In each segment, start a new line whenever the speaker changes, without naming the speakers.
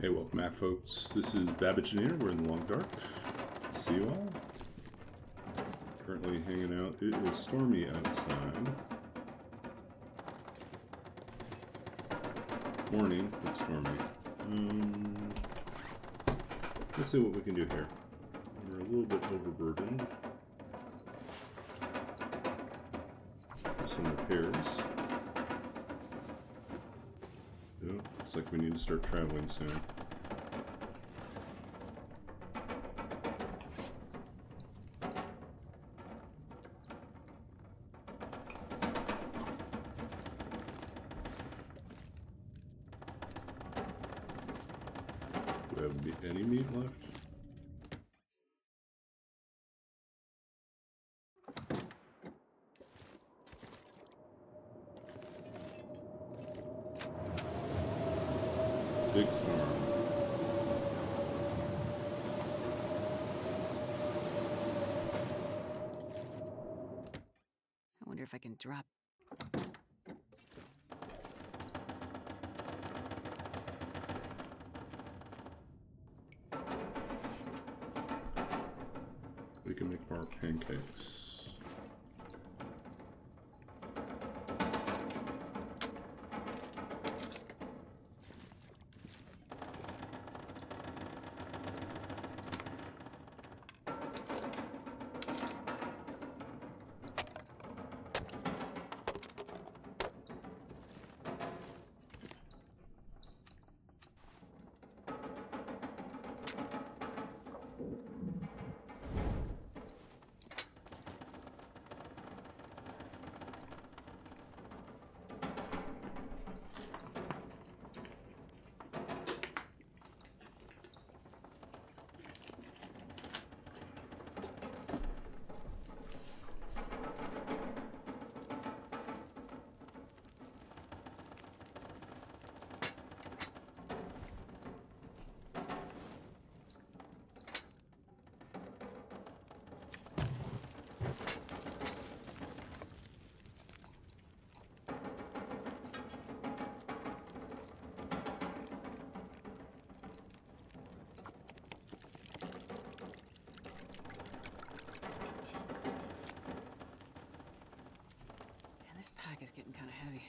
Hey, welcome back, folks. This is Babbage and Ear. We're in the long dark. See you all. Currently hanging out. It is stormy outside. Morning, but stormy. Let's see what we can do here. We're a little bit overburdened. Some repairs. Oh, looks like we need to start traveling soon. Do we have any meat left? Big storm.
I wonder if I can drop.
We can make more pancakes.
This pack is getting kind of heavy.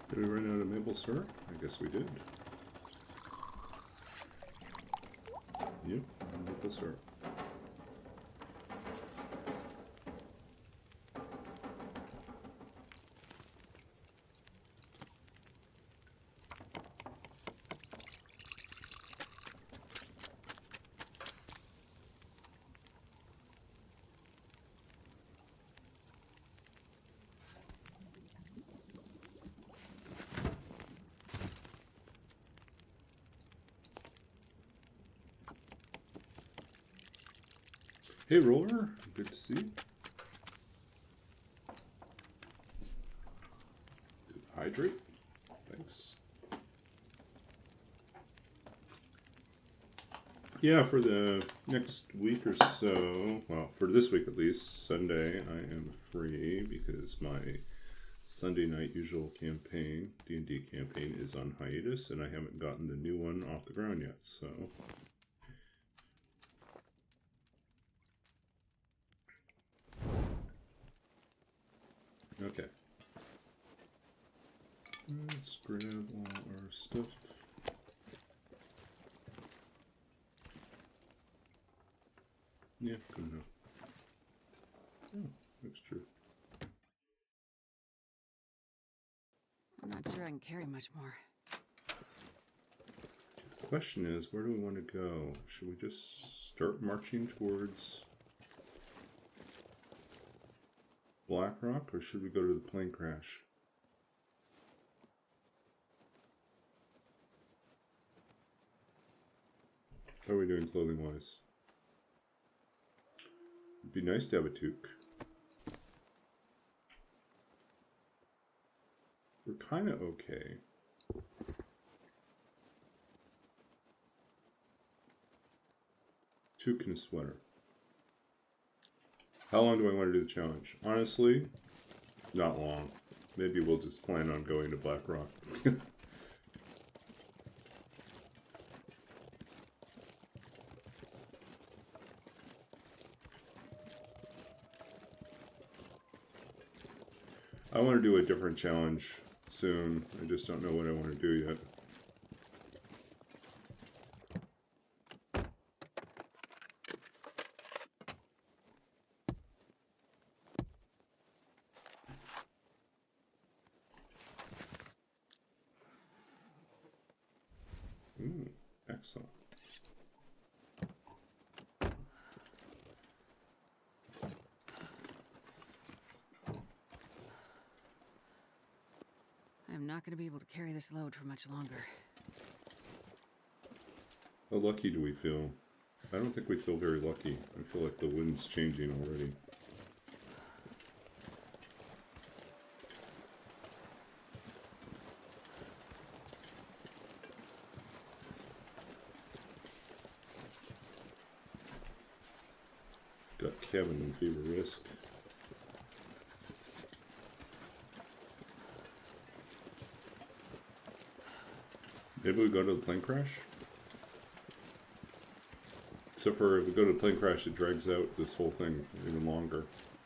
Did we run out of maple syrup? I guess we did. Yep, maple syrup. Hey, Roller. Good to see you. Hydrate. Thanks. Yeah, for the next week or so, well, for this week at least, Sunday, I am free because my Sunday night usual campaign, D&D campaign, is on hiatus, and I haven't gotten the new one off the ground yet, so... Okay. Let's grab all our stuff. Yeah, good enough. Oh, that's true.
I'm not sure I can carry much more.
question is, where do we want to go? Should we just start marching towards Blackrock, or should we go to the plane crash? How are we doing clothing-wise? It'd be nice to have a toque. We're kind of okay. Toque and a sweater. How long do I want to do the challenge? Honestly, not long. Maybe we'll just plan on going to Blackrock. I want to do a different challenge soon. I just don't know what I want to do yet. Ooh, excellent.
I'm not going to be able to carry this load for much longer.
How lucky do we feel? I don't think we feel very lucky. I feel like the wind's changing already. Got Kevin in fever risk. Maybe we go to the plane crash? So for if we go to the plane crash, it drags out this whole thing even longer.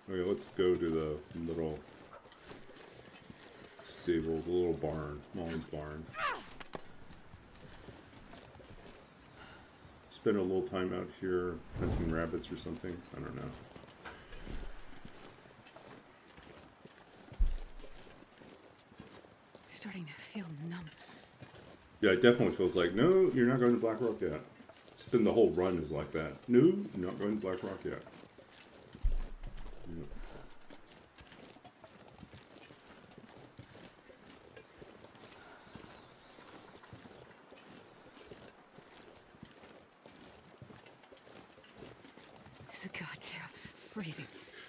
Okay, let's go to the little stable, the little barn, Molly's barn. Spend a little time out here hunting rabbits or something. I don't know.
Starting to feel numb.
Yeah, it definitely feels like, no, you're not going to Blackrock yet. It's been the whole run is like that. No, you're not going to Blackrock yet. Yep.
It's goddamn freezing.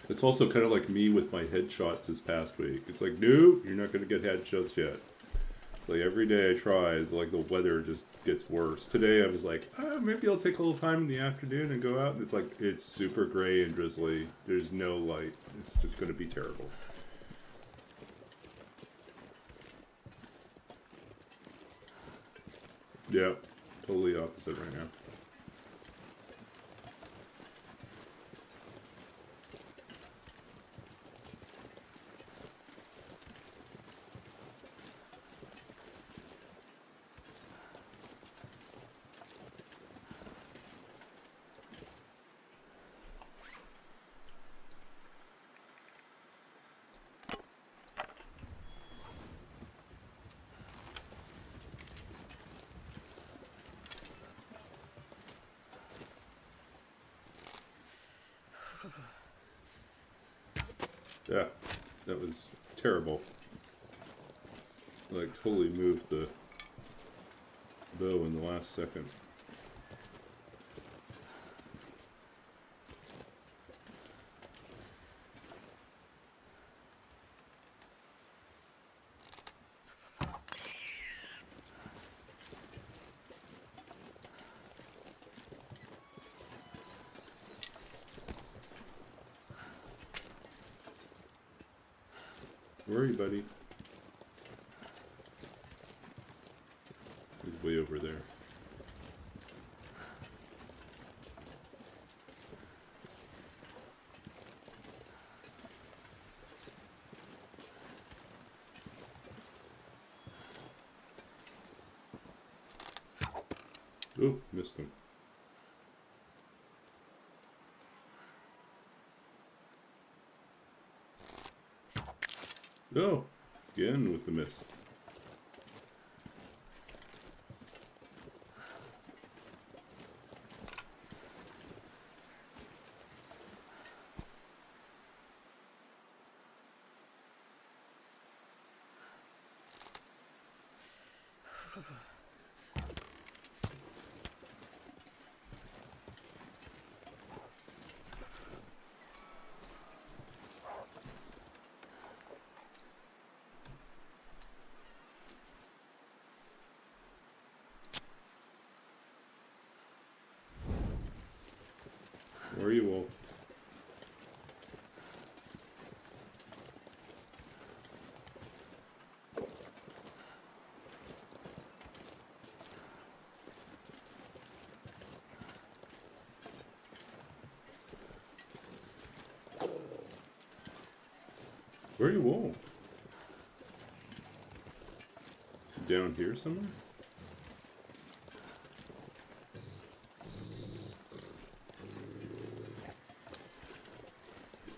It's also kind of like me with my headshots this past week. It's like, no, you're not going to get headshots yet. Like every day I try, like the weather just gets worse. Today I was like, oh, maybe I'll take a little time in the afternoon and go out. And it's like, it's super gray and drizzly. There's no light. It's just going to be terrible. Yeah, totally opposite right now. Yeah, that was terrible. Like, totally moved the bow in the last second. Where are you, buddy? He's way over there. Oh, missed him. Oh, again with the miss. Where are you, Wolf? Where are you, Wolf? Is it down here somewhere?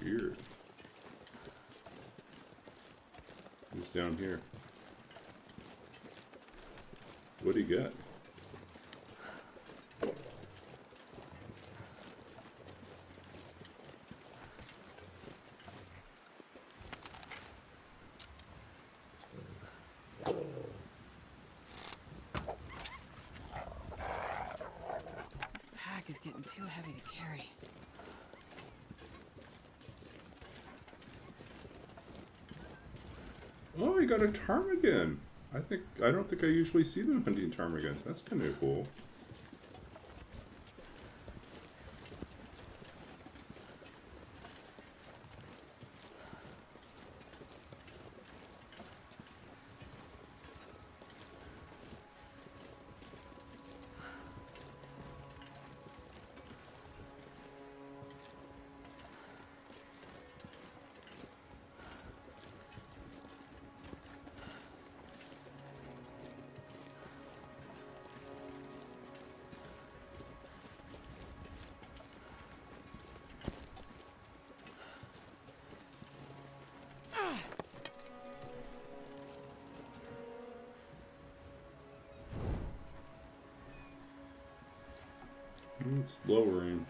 Weird. He's down here. What do you got?
This pack is getting too heavy to carry.
Oh, you got a ptarmigan. I don't think I usually see them hunting ptarmigan. That's kind of cool. It's lowering.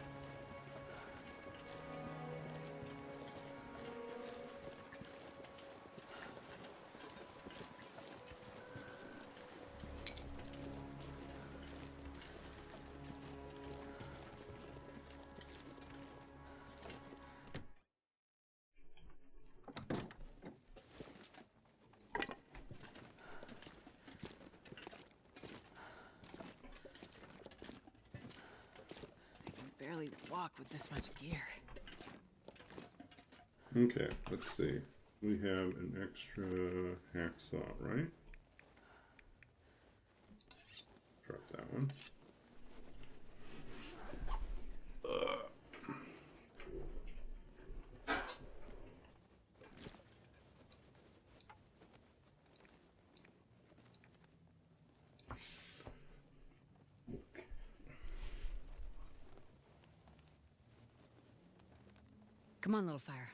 I can barely walk with this much gear.
Okay, let's see. We have an extra hacksaw, right? Drop that one.
Come on, little fire.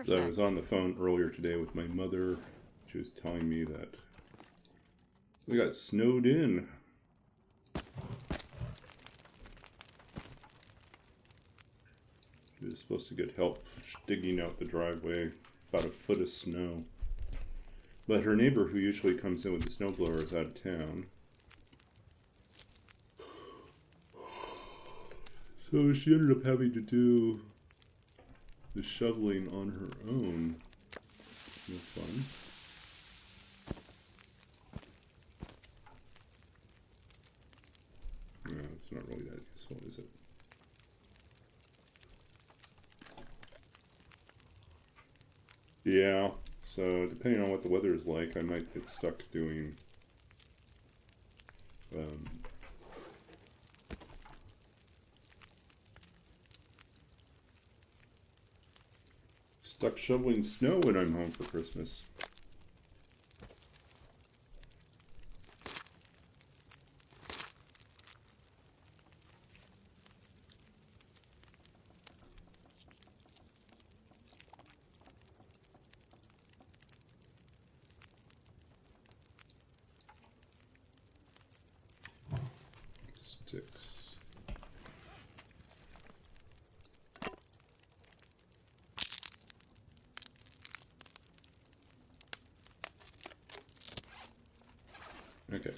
So I
Perfect.
was on the phone earlier today with my mother. She was telling me that we got snowed in. She was supposed to get help digging out the driveway, about a foot of snow. But her neighbor, who usually comes in with the snowblower, is out of town. So she ended up having to do the shoveling on her own. No fun. No, it's not really that useful, is it? Yeah, so depending on what the weather is like, I might get stuck doing stuck shoveling snow when I'm home for Christmas. Sticks. Okay.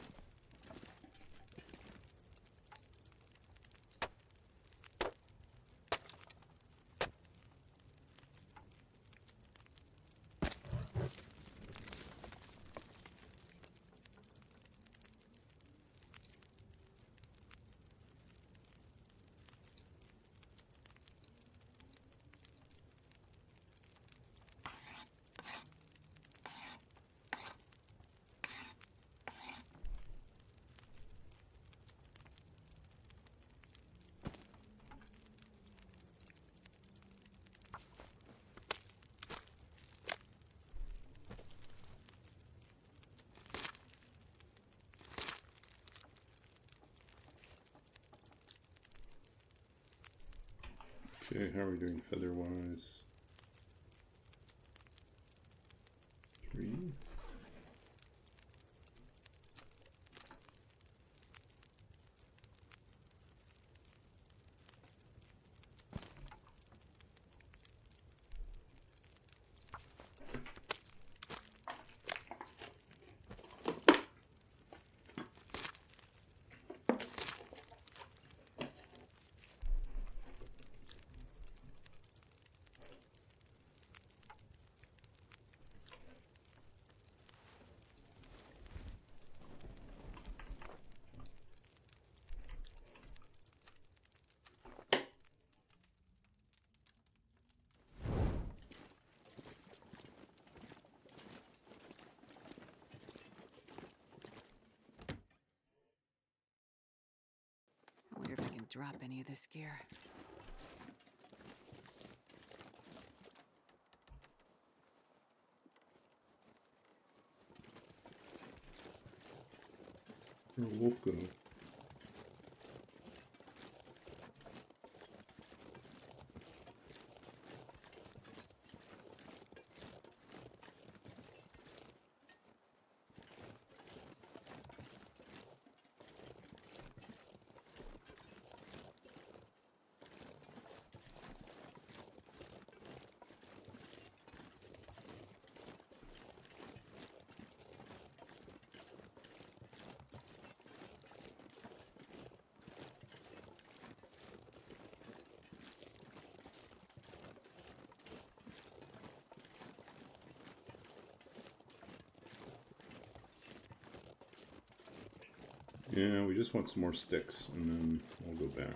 Okay, how are we doing feather-wise? 3.
I wonder if I can drop any of this gear.
Where'd a wolf go? Yeah, we just want some more sticks, and then we'll go back.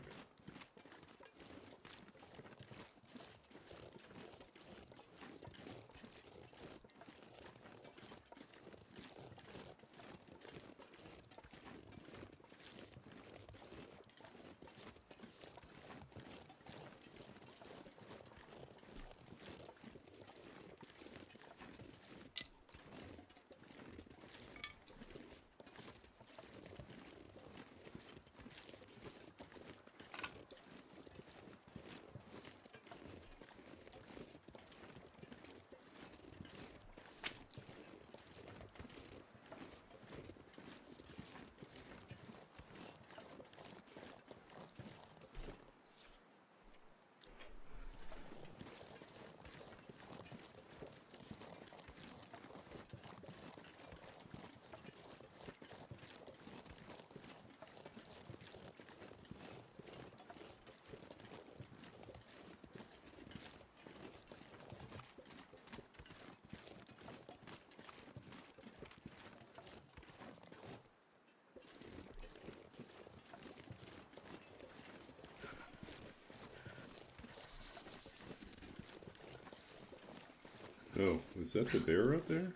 Oh, is that the bear out there?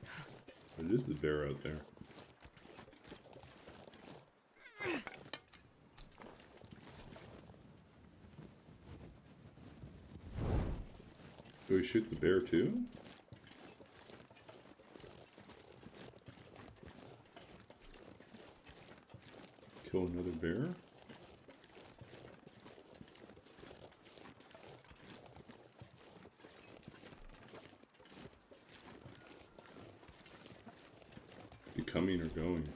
It is the bear out there. Do we shoot the bear too? Kill another bear? You coming or going?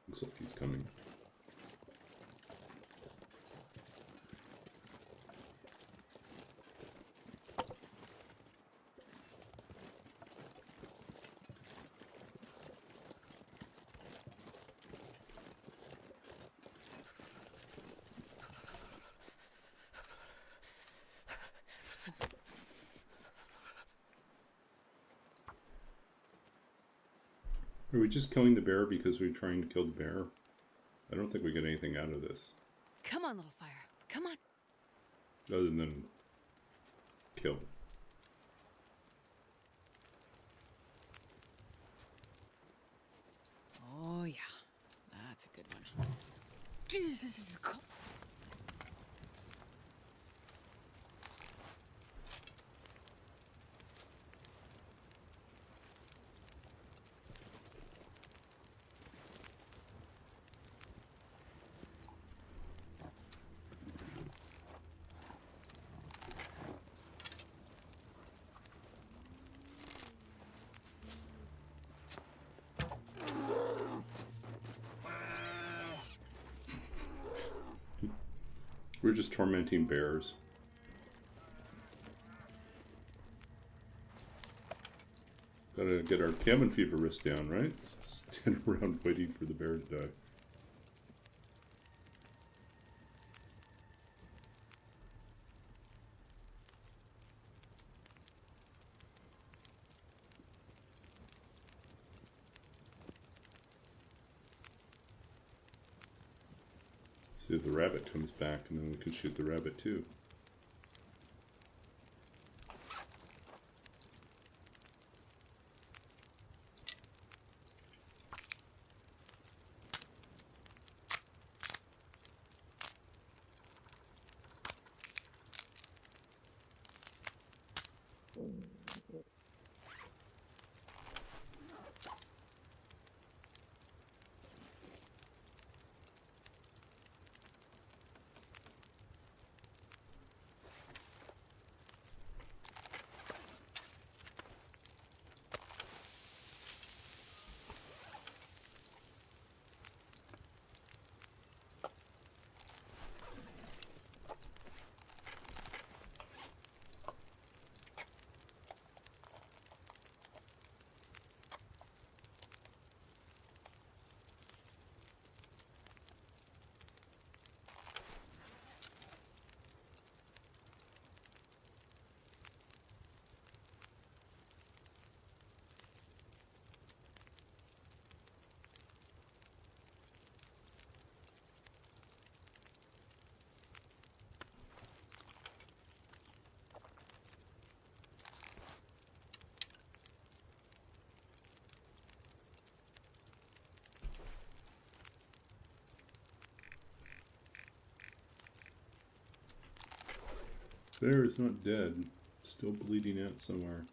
Looks like he's coming. Are we just killing the bear because we're trying to kill the bear? I don't think we get anything out of this.
Come on, little fire. Come on.
Other than kill.
Oh, yeah. That's a good one. Jesus, this is cold.
We're just tormenting bears. Gotta get our cabin fever risk down, right? Stand around waiting for the bear to die. See if the rabbit comes back, and then we can shoot the rabbit too. Bear is not dead. Still bleeding out somewhere.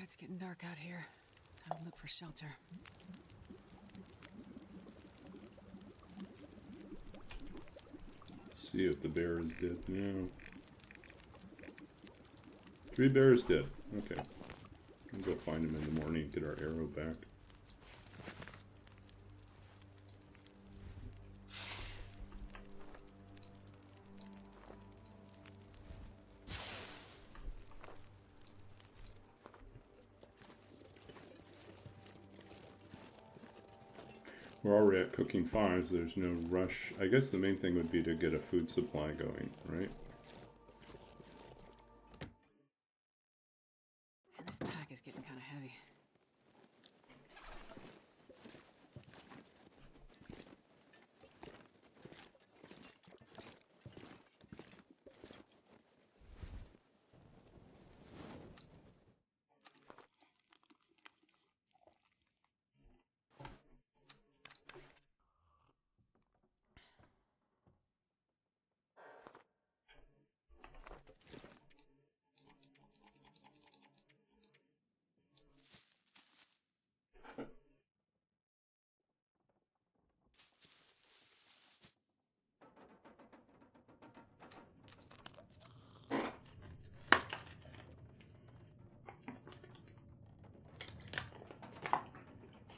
It's getting dark out here. Time to look for shelter.
Let's see if the bear is dead now. 3 bears dead. Okay. We'll go find them in the morning and get our arrow back. We're already at cooking 5, so there's no rush. I guess the main thing would be to get a food supply going, right?
And this pack is getting kind of heavy.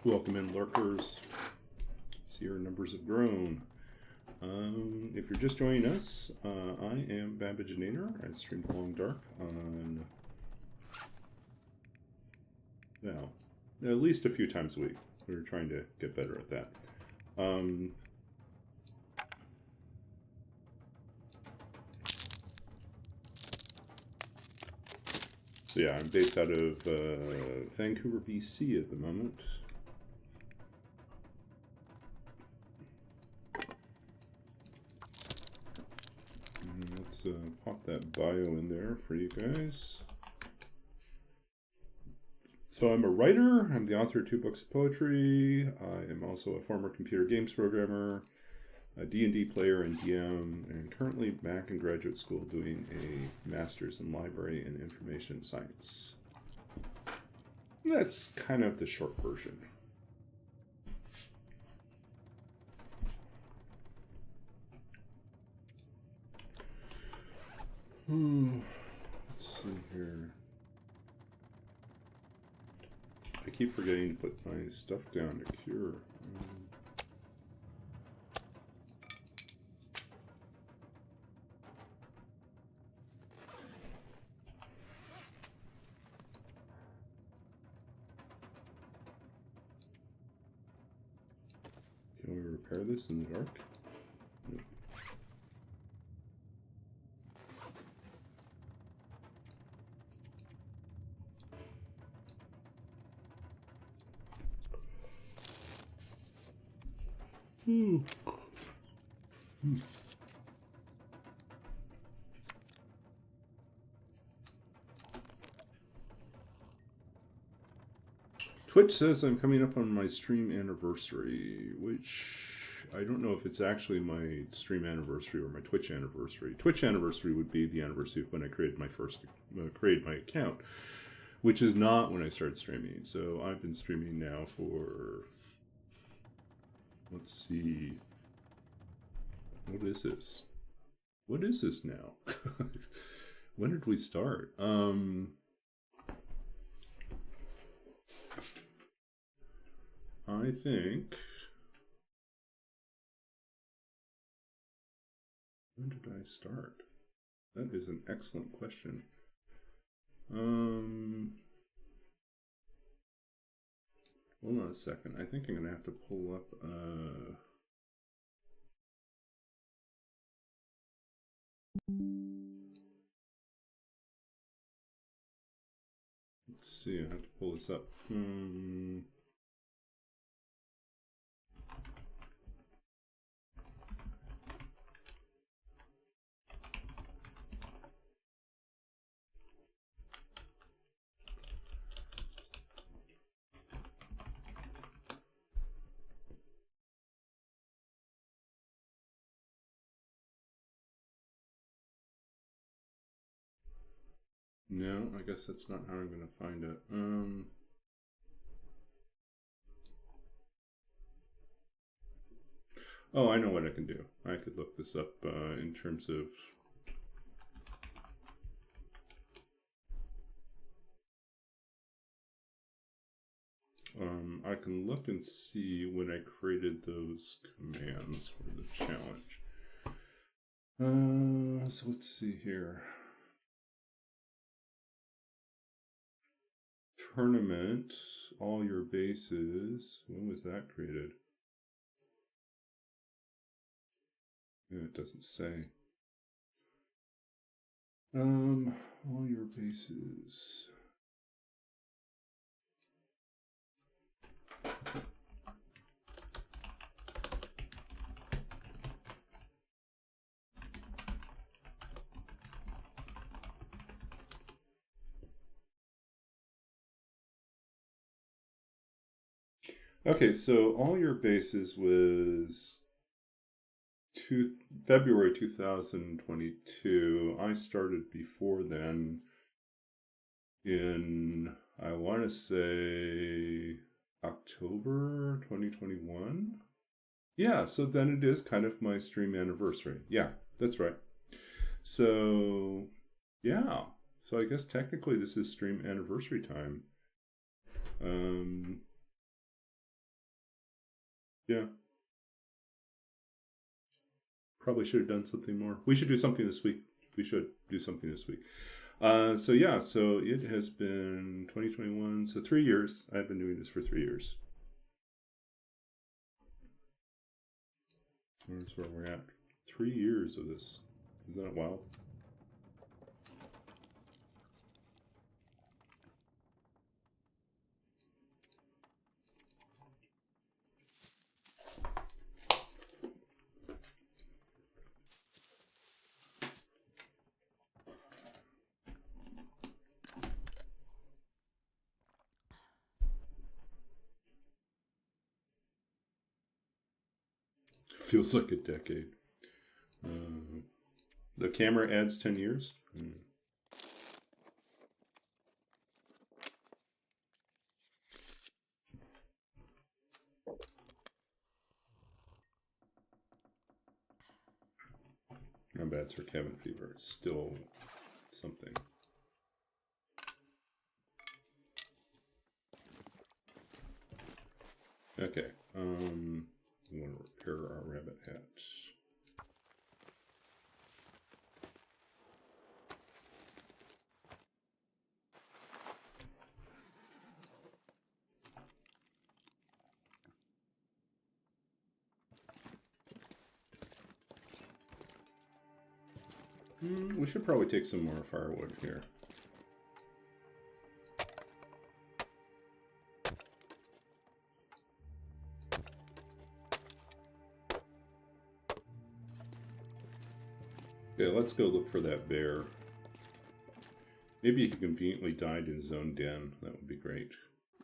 Welcome in, lurkers. See, your numbers have grown. If you're just joining us, I am Babbaginator. I stream Long Dark on, well, at least a few times a week. We're trying to get better at that. So yeah, I'm based out of Vancouver, BC at the moment. Let's pop that bio in there for you guys. So I'm a writer. I'm the author of 2 books of poetry. I am also a former computer games programmer, a D&D player and DM, and currently back in graduate school doing a master's in library and information science. That's kind of the short version. Let's see here. I keep forgetting to put my stuff down to cure. Can we repair this in the dark? Nope. Twitch says I'm coming up on my stream anniversary, which I don't know if it's actually my stream anniversary or my Twitch anniversary. Twitch anniversary would be the anniversary of when I created my created my account, which is not when I started streaming. So I've been streaming now for, let's see, what is this? What is this now? When did we start? I think, when did I start? That is an excellent question. Hold on a second. I think I'm gonna have to pull up let's see, I have to pull this up. No, I guess that's not how I'm going to find it. Oh, I know what I can do. I could look this up in terms of... I can look and see when I created those commands for the challenge. So let's see here. Tournament, all your bases. When was that created? Yeah, it doesn't say. All your bases. Okay, so all your bases was February 2022. I started before then in, I want to say, October 2021. Yeah, so then it is kind of my stream anniversary. Yeah, that's right. So, yeah. So I guess technically this is stream anniversary time. Yeah. Probably should have done something more. We should do something this week. We should do something this week. So yeah, so it has been 2021, so 3 years. I've been doing this for 3 years. Here's where we're at. 3 years of this. Isn't that wild? Feels like a decade. The camera adds 10 years. Not bad for cabin fever. It's still something. Okay. We want to repair our rabbit hat. We should probably take some more firewood here. Okay, let's go look for that bear. Maybe he conveniently died in his own den. That would be great.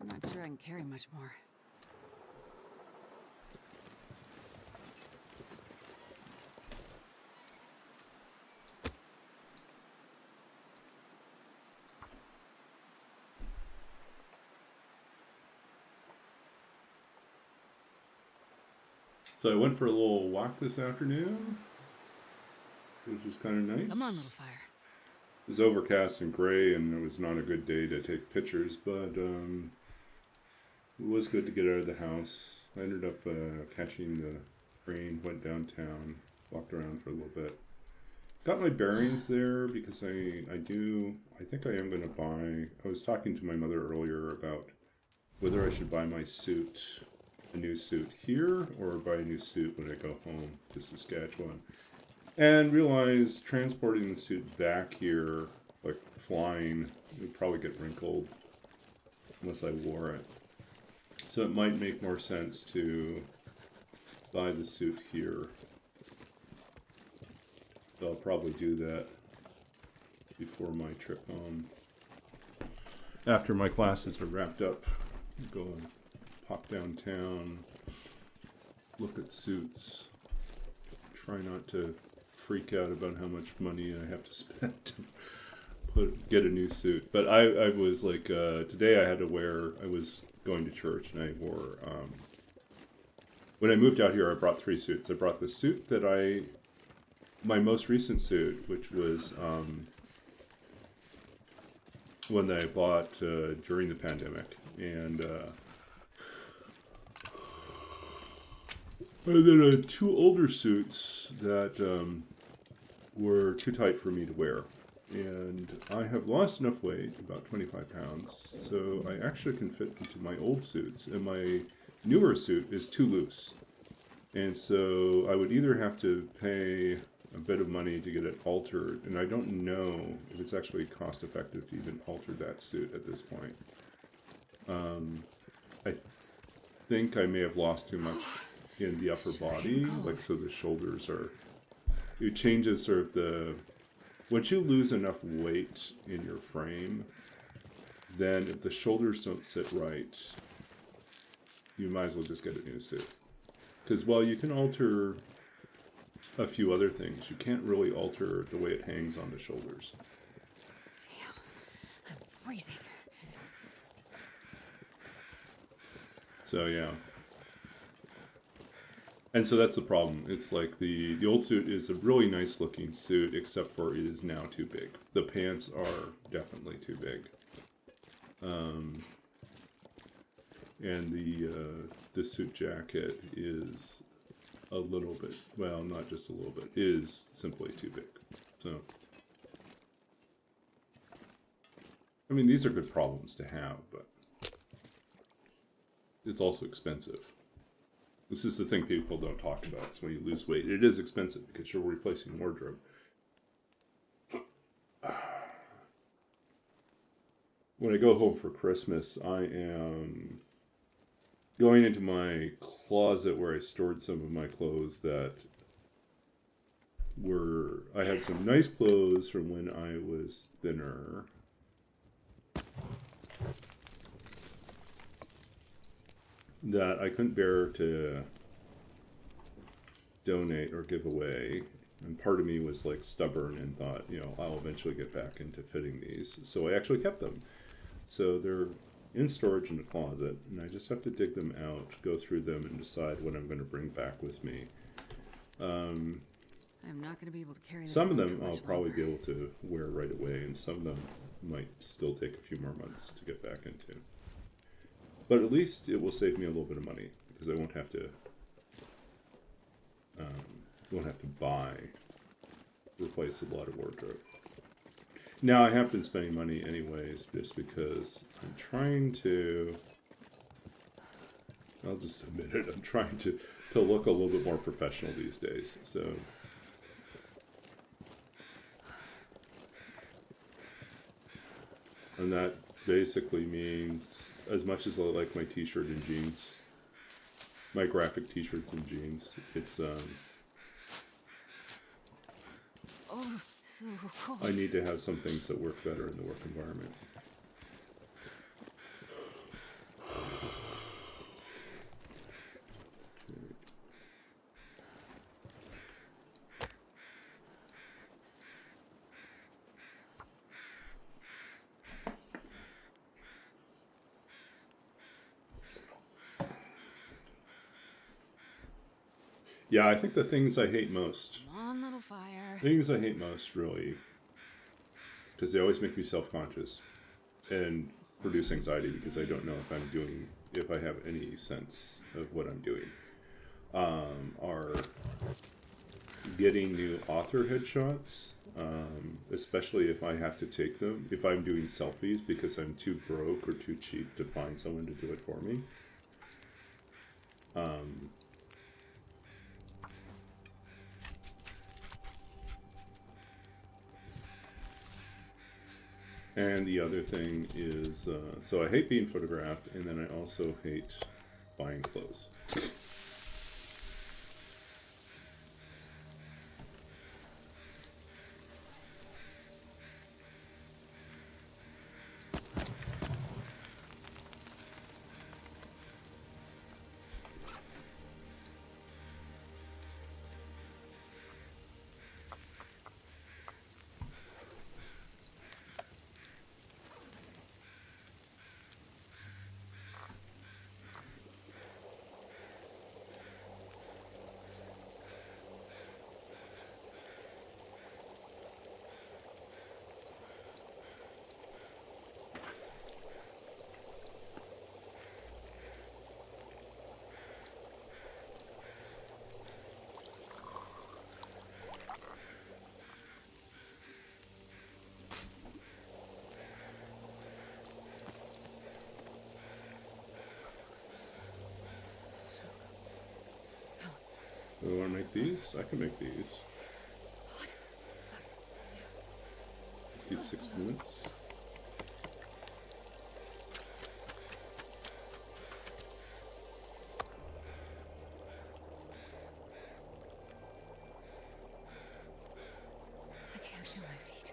I'm not sure I can carry much more.
So I went for a little walk this afternoon, which was kind of nice.
Come on, little fire.
It was overcast and gray, and it was not a good day to take pictures, but it was good to get out of the house. I ended up catching the train, went downtown, walked around for a little bit. Got my bearings there because I think I am going to buy, I was talking to my mother earlier about whether I should buy my suit, a new suit here, or buy a new suit when I go home to Saskatchewan. And realized transporting the suit back here, like flying, would probably get wrinkled unless I wore it. So it might make more sense to buy the suit here. So I'll probably do that before my trip home. After my classes are wrapped up, go and pop downtown, look at suits, try not to freak out about how much money I have to spend to get a new suit. But I was like, today I had to wear, I was going to church and I wore, when I moved out here I brought 3 suits. I brought the suit that my most recent suit, which was one that I bought during the pandemic, and then 2 older suits that were too tight for me to wear. And I have lost enough weight, about 25 pounds, so I actually can fit into my old suits, and my newer suit is too loose. And so I would either have to pay a bit of money to get it altered, and I don't know if it's actually cost effective to even alter that suit at this point. I think I may have lost too much in the upper body, like so the shoulders are, it changes sort of the, once you lose enough weight in your frame, then if the shoulders don't sit right, you might as well just get a new suit. Because while you can alter a few other things, you can't really alter the way it hangs on the shoulders.
Damn, I'm freezing.
So yeah. And so that's the problem. It's like the old suit is a really nice looking suit, except for it is now too big. The pants are definitely too big. and the suit jacket is a little bit, well, not just a little bit, is simply too big. So, I mean, these are good problems to have, but it's also expensive. This is the thing people don't talk about, is when you lose weight. It is expensive because you're replacing wardrobe. When I go home for Christmas, I am going into my closet where I stored some of my clothes that were... I had some nice clothes from when I was thinner. That I couldn't bear to donate or give away. And part of me was like stubborn and thought, you know, I'll eventually get back into fitting these. So I actually kept them. So they're in storage in the closet, and I just have to dig them out, go through them, and decide what I'm going to bring back with me.
I'm not going to be able to carry this.
Some of them I'll probably be able to wear right away, and some of them might still take a few more months to get back into. But at least it will save me a little bit of money, because I won't have to replace a lot of wardrobe. Now, I have been spending money anyways, just because I'm trying to, I'll just admit it, I'm trying to look a little bit more professional these days, so. And that basically means, as much as I like my t-shirt and jeans, my graphic t-shirts and jeans, it's,
Oh, so cold.
I need to have some things that work better in the work environment. Yeah, I think the things I hate most,
Come on, little fire.
things I hate most, really, because they always make me self-conscious and produce anxiety because I don't know if I have any sense of what I'm doing, are getting new author headshots, especially if I have to take them, if I'm doing selfies because I'm too broke or too cheap to find someone to do it for me. And the other thing is, so I hate being photographed, and then I also hate buying clothes. Do I want to make these? I can make these. 56 minutes.
I can't feel my feet.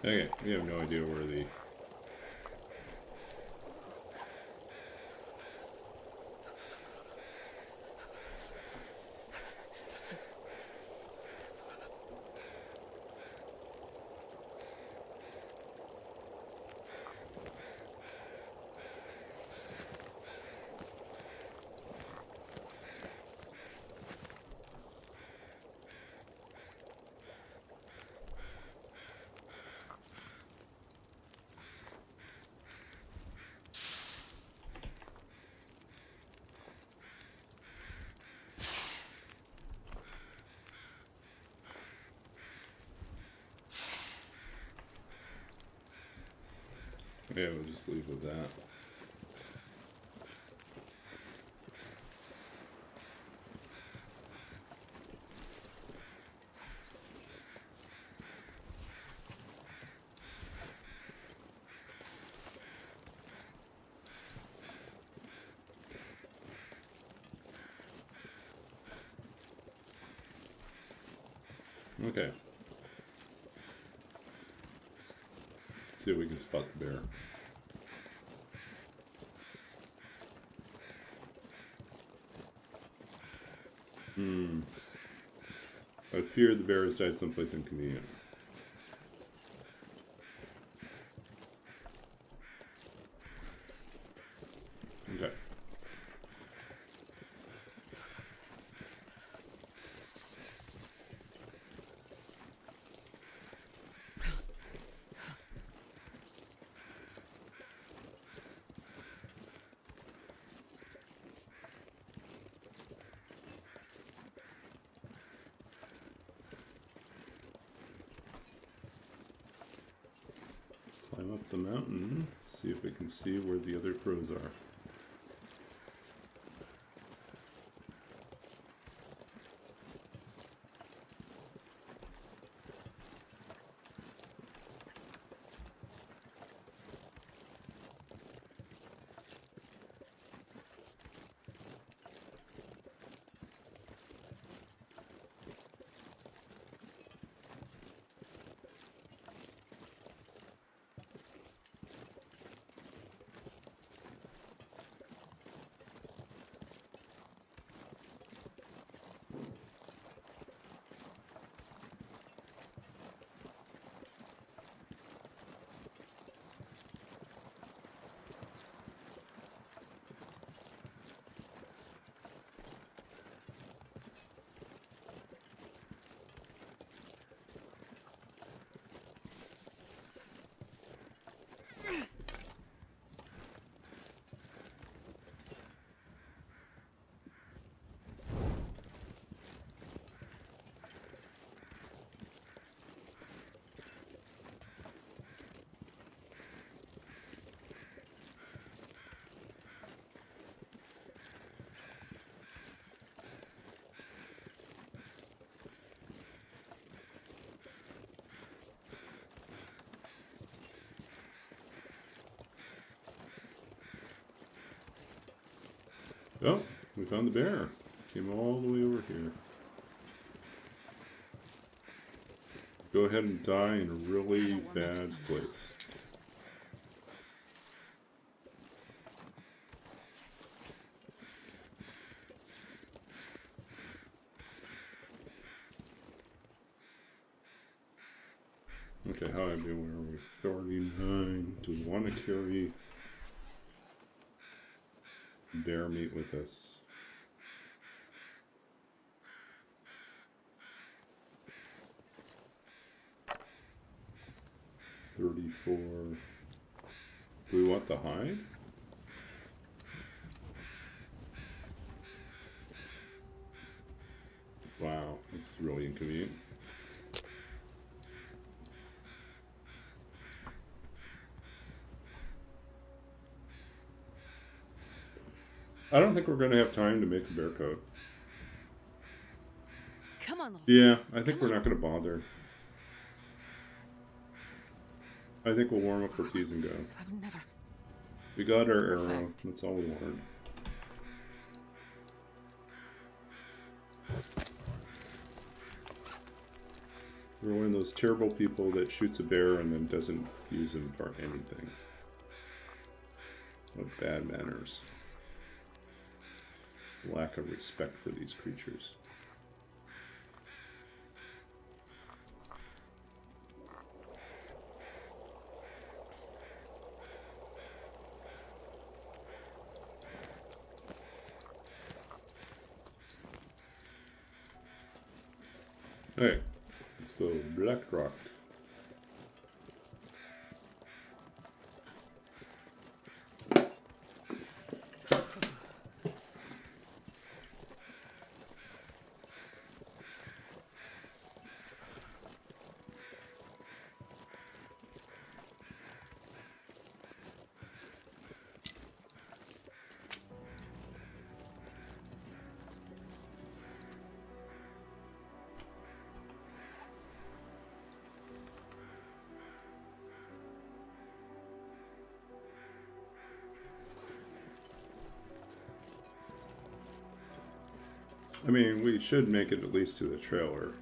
Okay, we have no idea where the... Yeah, we'll just leave with that. Okay. See if we can spot the bear. I fear the bear has died someplace inconvenient. Okay. Climb up the mountain, see if we can see where the other crows are. Oh, we found the bear. Came all the way over here. Go ahead and die in a really bad place. Okay, how heavy were we? 49. Do we want to carry bear meat with us? $34. Do we want the hide? Wow, this is really inconvenient. I don't think we're going to have time to make a bear coat.
Come on, little
Yeah, I think we're not going to bother. I think we'll warm up our teas and go.
I've never.
We got our arrow.
Perfect.
That's all we wanted. We're one of those terrible people that shoots a bear and then doesn't use him for anything. What bad manners. Lack of respect for these creatures. Alright, let's go Blackrock. I mean, we should make it at least to the trailer.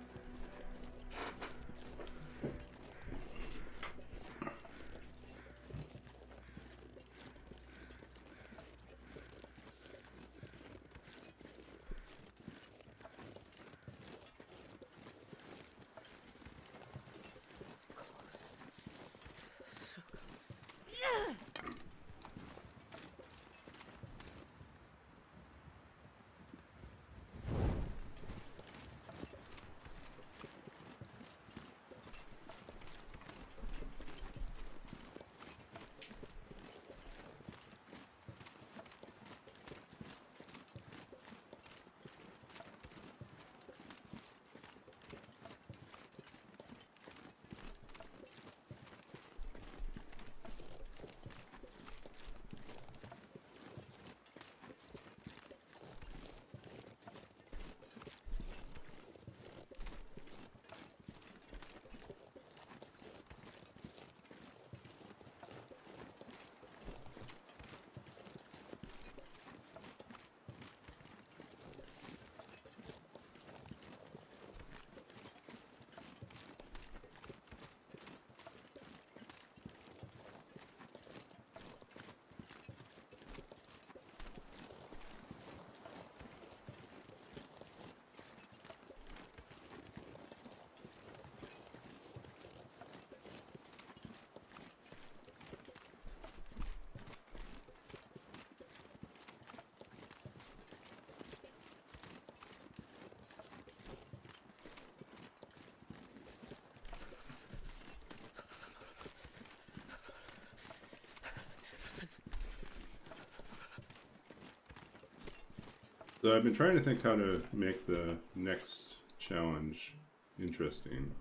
So I've been trying to think how to make the next challenge interesting.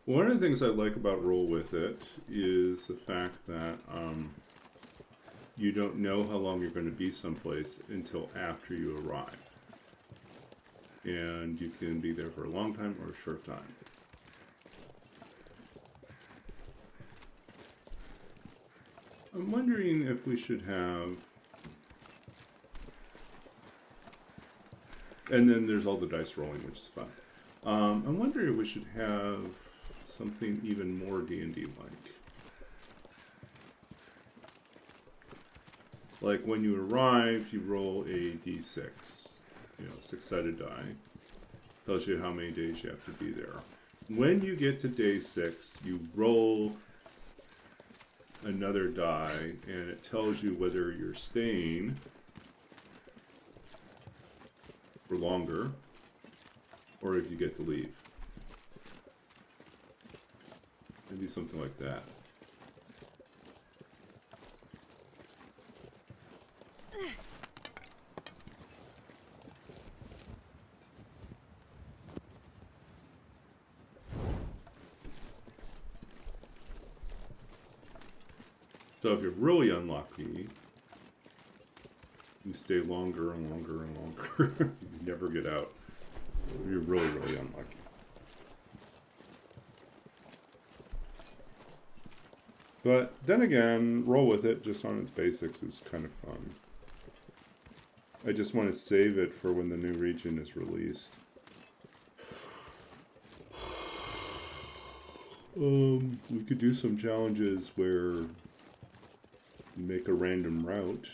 One of the things I like about Roll With It is the fact that you don't know how long you're going to be someplace until after you arrive. And you can be there for a long time or a short time. I'm wondering if we should have... And then there's all the dice rolling, which is fun. I'm wondering if we should have something even more D&D like. Like when you arrive, you roll a d6, six-sided die. Tells you how many days you have to be there. When you get to day 6, you roll another die, and it tells you whether you're staying for longer, or if you get to leave. Maybe something like that. So if you're really unlucky, you stay longer and longer and longer. You never get out. You're really, really unlucky. But then again, Roll With It just on its basics is kind of fun. I just want to save it for when the new region is released. We could do some challenges where you make a random route.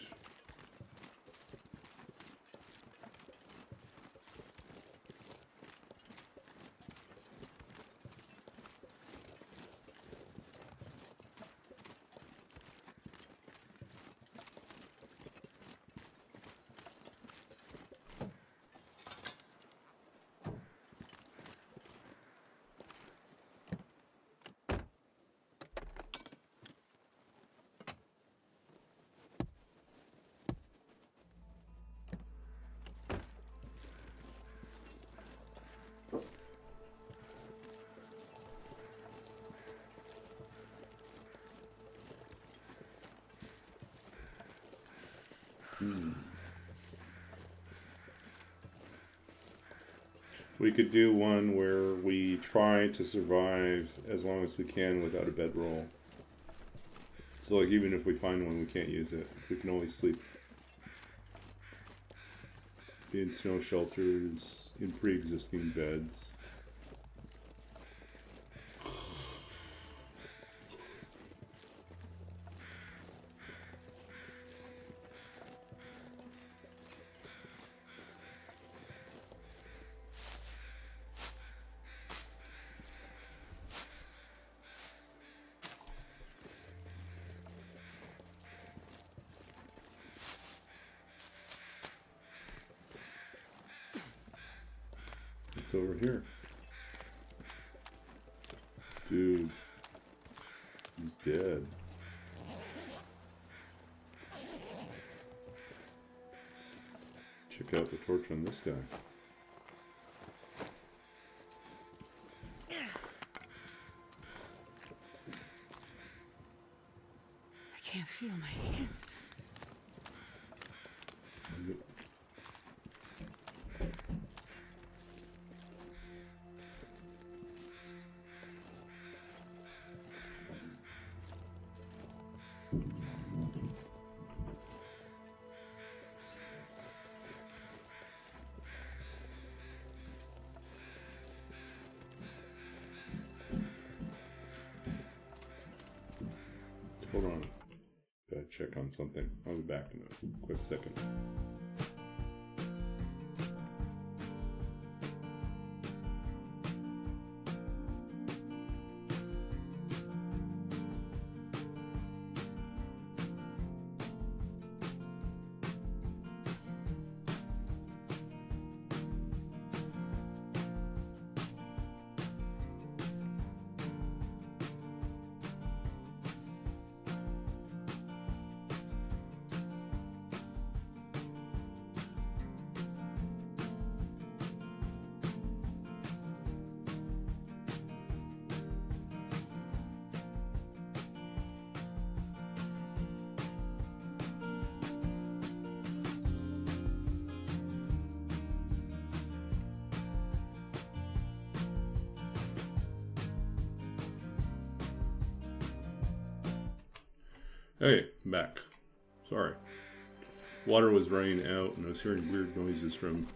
We could do one where we try to survive as long as we can without a bedroll. So like even if we find one, we can't use it. We can only sleep in snow shelters, in pre-existing beds. It's over here. Dude. He's dead. Check out the torch on this guy.
I can't feel my hands.
Hold on. Gotta check on something. I'll be back in a quick second. Hey, I'm back. Sorry. Water was running out and I was hearing weird noises from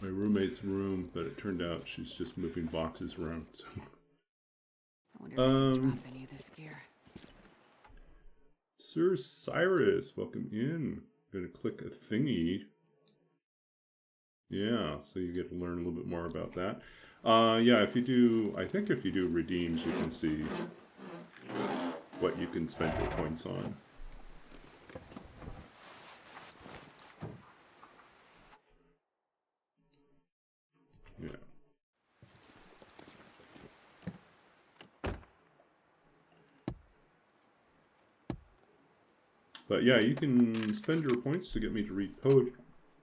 my roommate's room, but it turned out she's just moving boxes around. So.
I wonder if I can drop any of this gear.
Sir Cyrus, welcome in. I'm gonna click a thingy. Yeah, so you get to learn a little bit more about that. Yeah, if you do, I think if you do redeems, you can see what you can spend your points on. Yeah. But yeah, you can spend your points to get me to read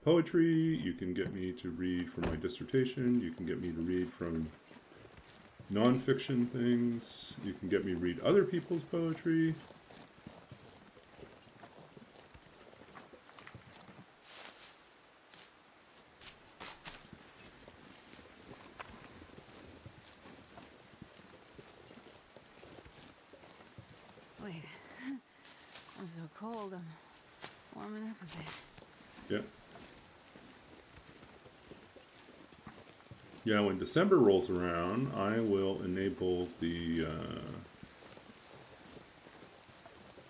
poetry. You can get me to read for my dissertation. You can get me to read from non-fiction things. You can get me to read other people's poetry.
Wait. I'm so cold. I'm warming up a bit.
Yeah. Yeah, when December rolls around, I will enable the,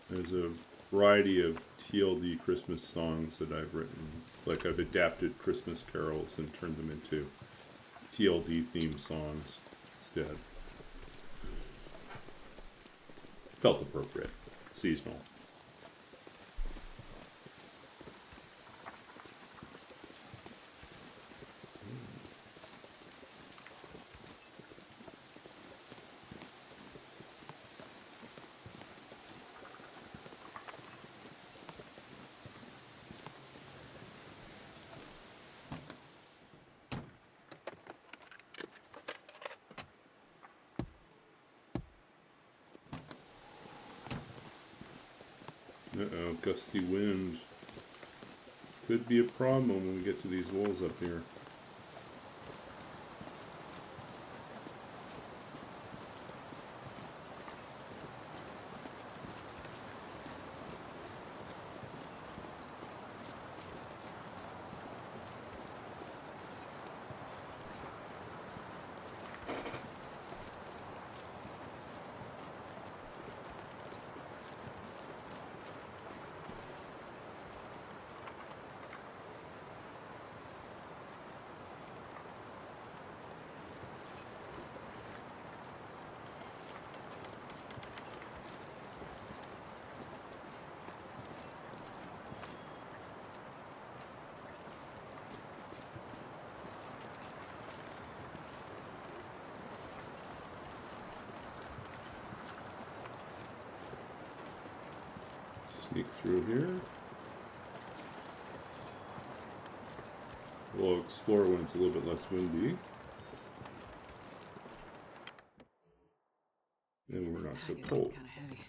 there's a variety of TLD Christmas songs that I've written. Like I've adapted Christmas carols and turned them into TLD themed songs instead. Felt appropriate. Seasonal. Uh-oh, gusty wind. Could be a problem when we get to these walls up here. Sneak through here. We'll explore when it's a little bit less windy. And we're not so cold.
Kind of heavy.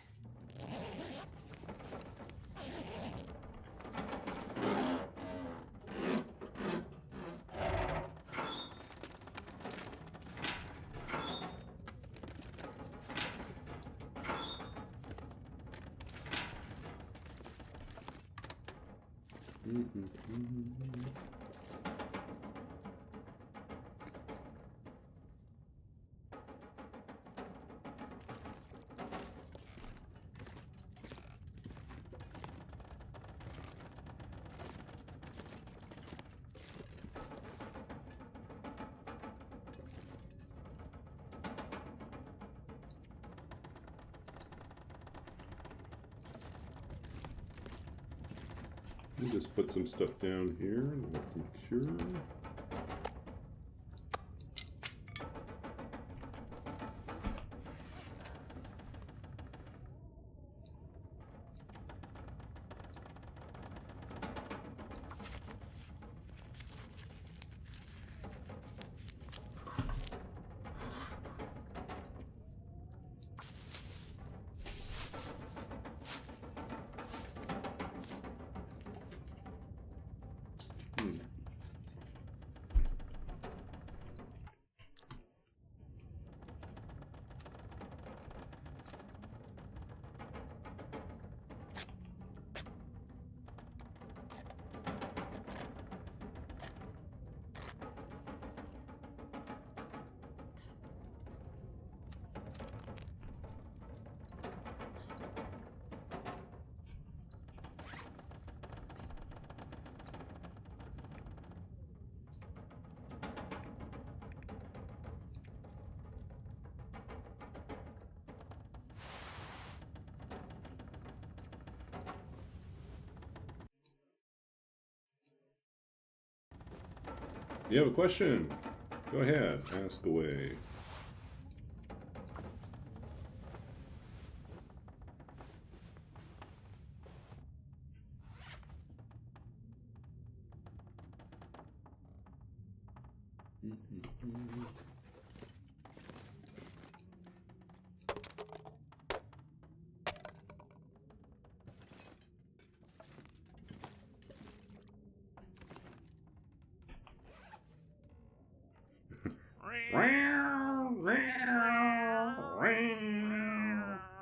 We'll just put some stuff down here and let them cure. You have a question? Go ahead, ask away.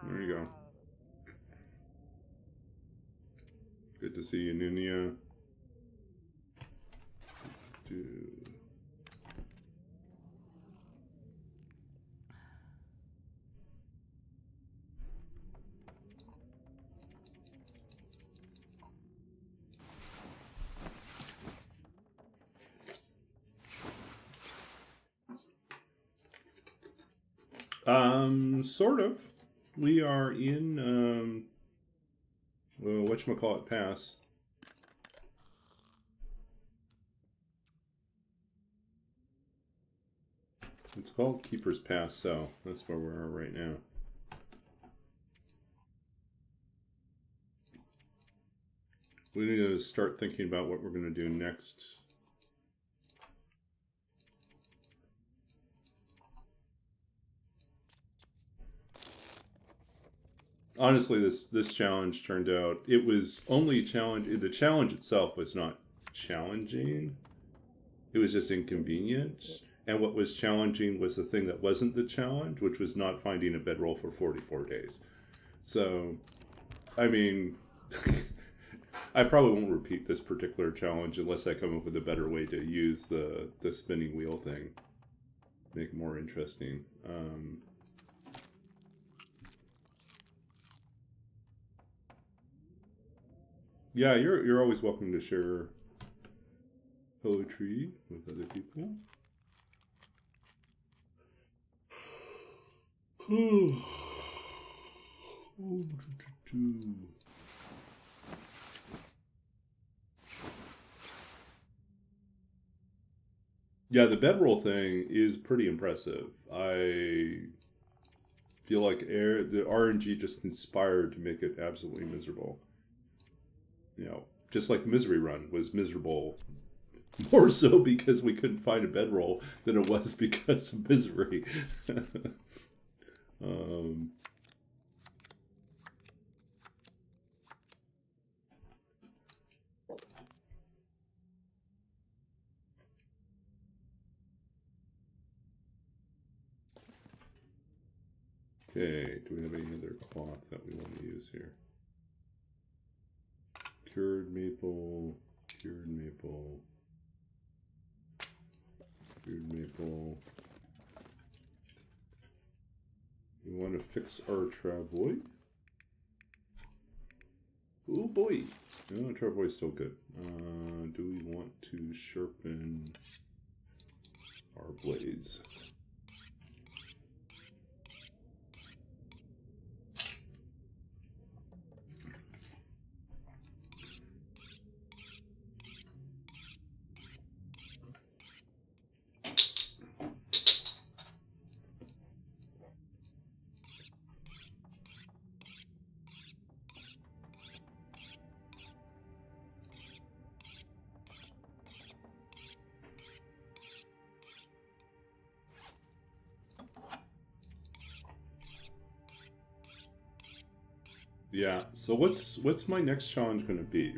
There you go. Good to see you, Nunia. Sort of. We are in whatchamacallit pass. It's called Keeper's Pass South. That's where we are right now. We need to start thinking about what we're going to do next. Honestly, this challenge turned out, it was only the challenge itself was not challenging. It was just inconvenient. And what was challenging was the thing that wasn't the challenge, which was not finding a bedroll for 44 days. So, I mean, I probably won't repeat this particular challenge unless I come up with a better way to use the spinning wheel thing. Make it more interesting. Yeah, you're always welcome to share poetry with other people. Yeah, the bedroll thing is pretty impressive. I feel like the RNG just conspired to make it absolutely miserable. You know, just like the misery run was miserable, more so because we couldn't find a bedroll than it was because of misery. Okay, do we have any other cloth that we want to use here? Cured maple, cured maple, cured maple. We want to fix our travois. Oh boy. No, travois is still good. Do we want to sharpen our blades? Yeah, so what's my next challenge going to be?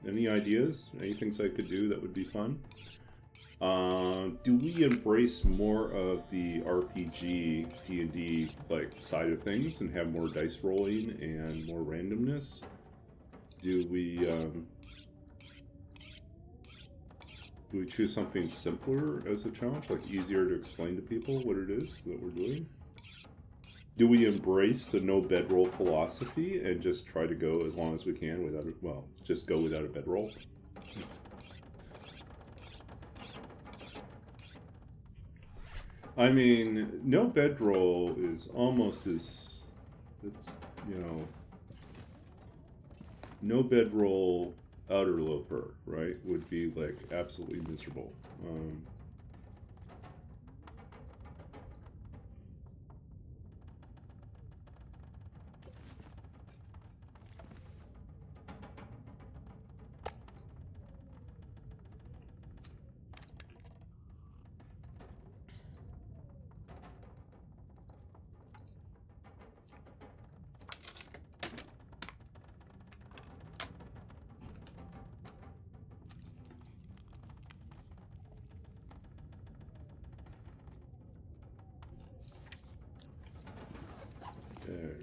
Any ideas? Any things I could do that would be fun? Do we embrace more of the RPG, D&D like side of things and have more dice rolling and more randomness? Do we choose something simpler as a challenge, like easier to explain to people what it is that we're doing? Do we embrace the no bedroll philosophy and just try to go as long as we can without it? Well, just go without a bedroll. I mean, no bedroll is almost as, it's, you know, no bedroll outer loper, right? Would be like absolutely miserable. There.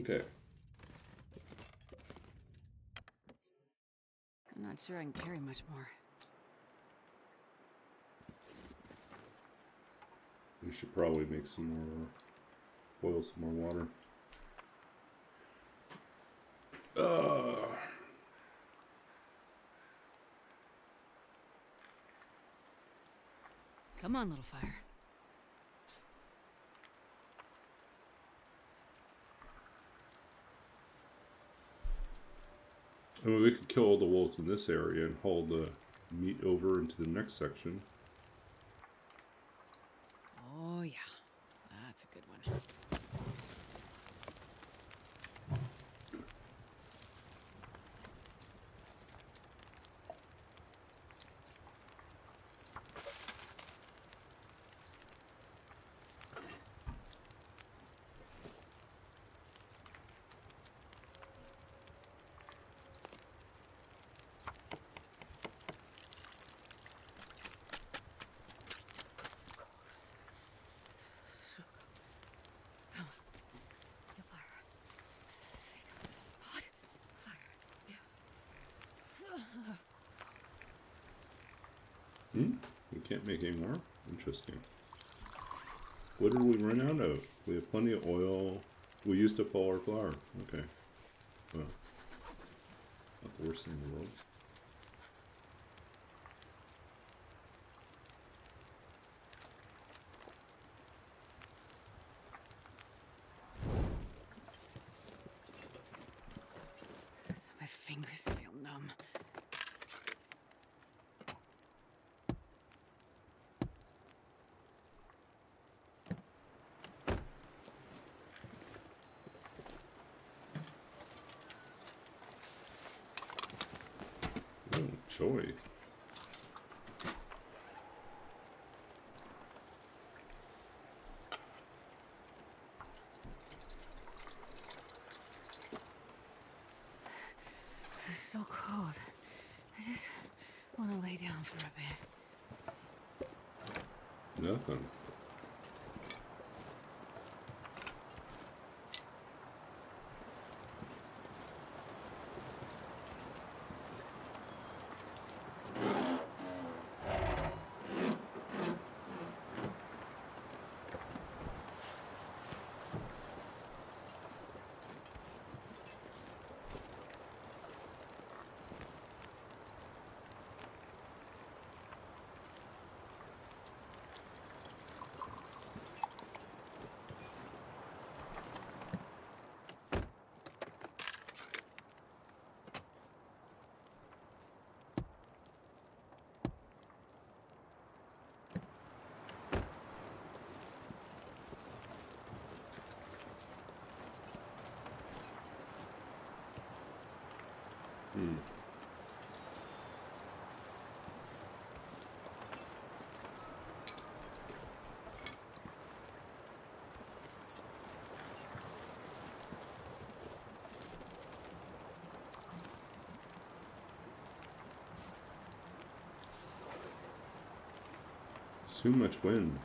Okay.
I'm not sure I can carry much more.
We should probably make some more, boil some more water.
Come on, little fire.
I mean, we could kill all the wolves in this area and haul the meat over into the next section.
Oh, yeah. That's a good one.
We can't make any more? Interesting. What did we run out of? We have plenty of oil. We used up all our flour. Okay. Well, not the worst thing in the world.
My fingers feel numb.
Oh, joy.
It's so cold. I just want to lay down for a bit.
Nothing. Too much wind.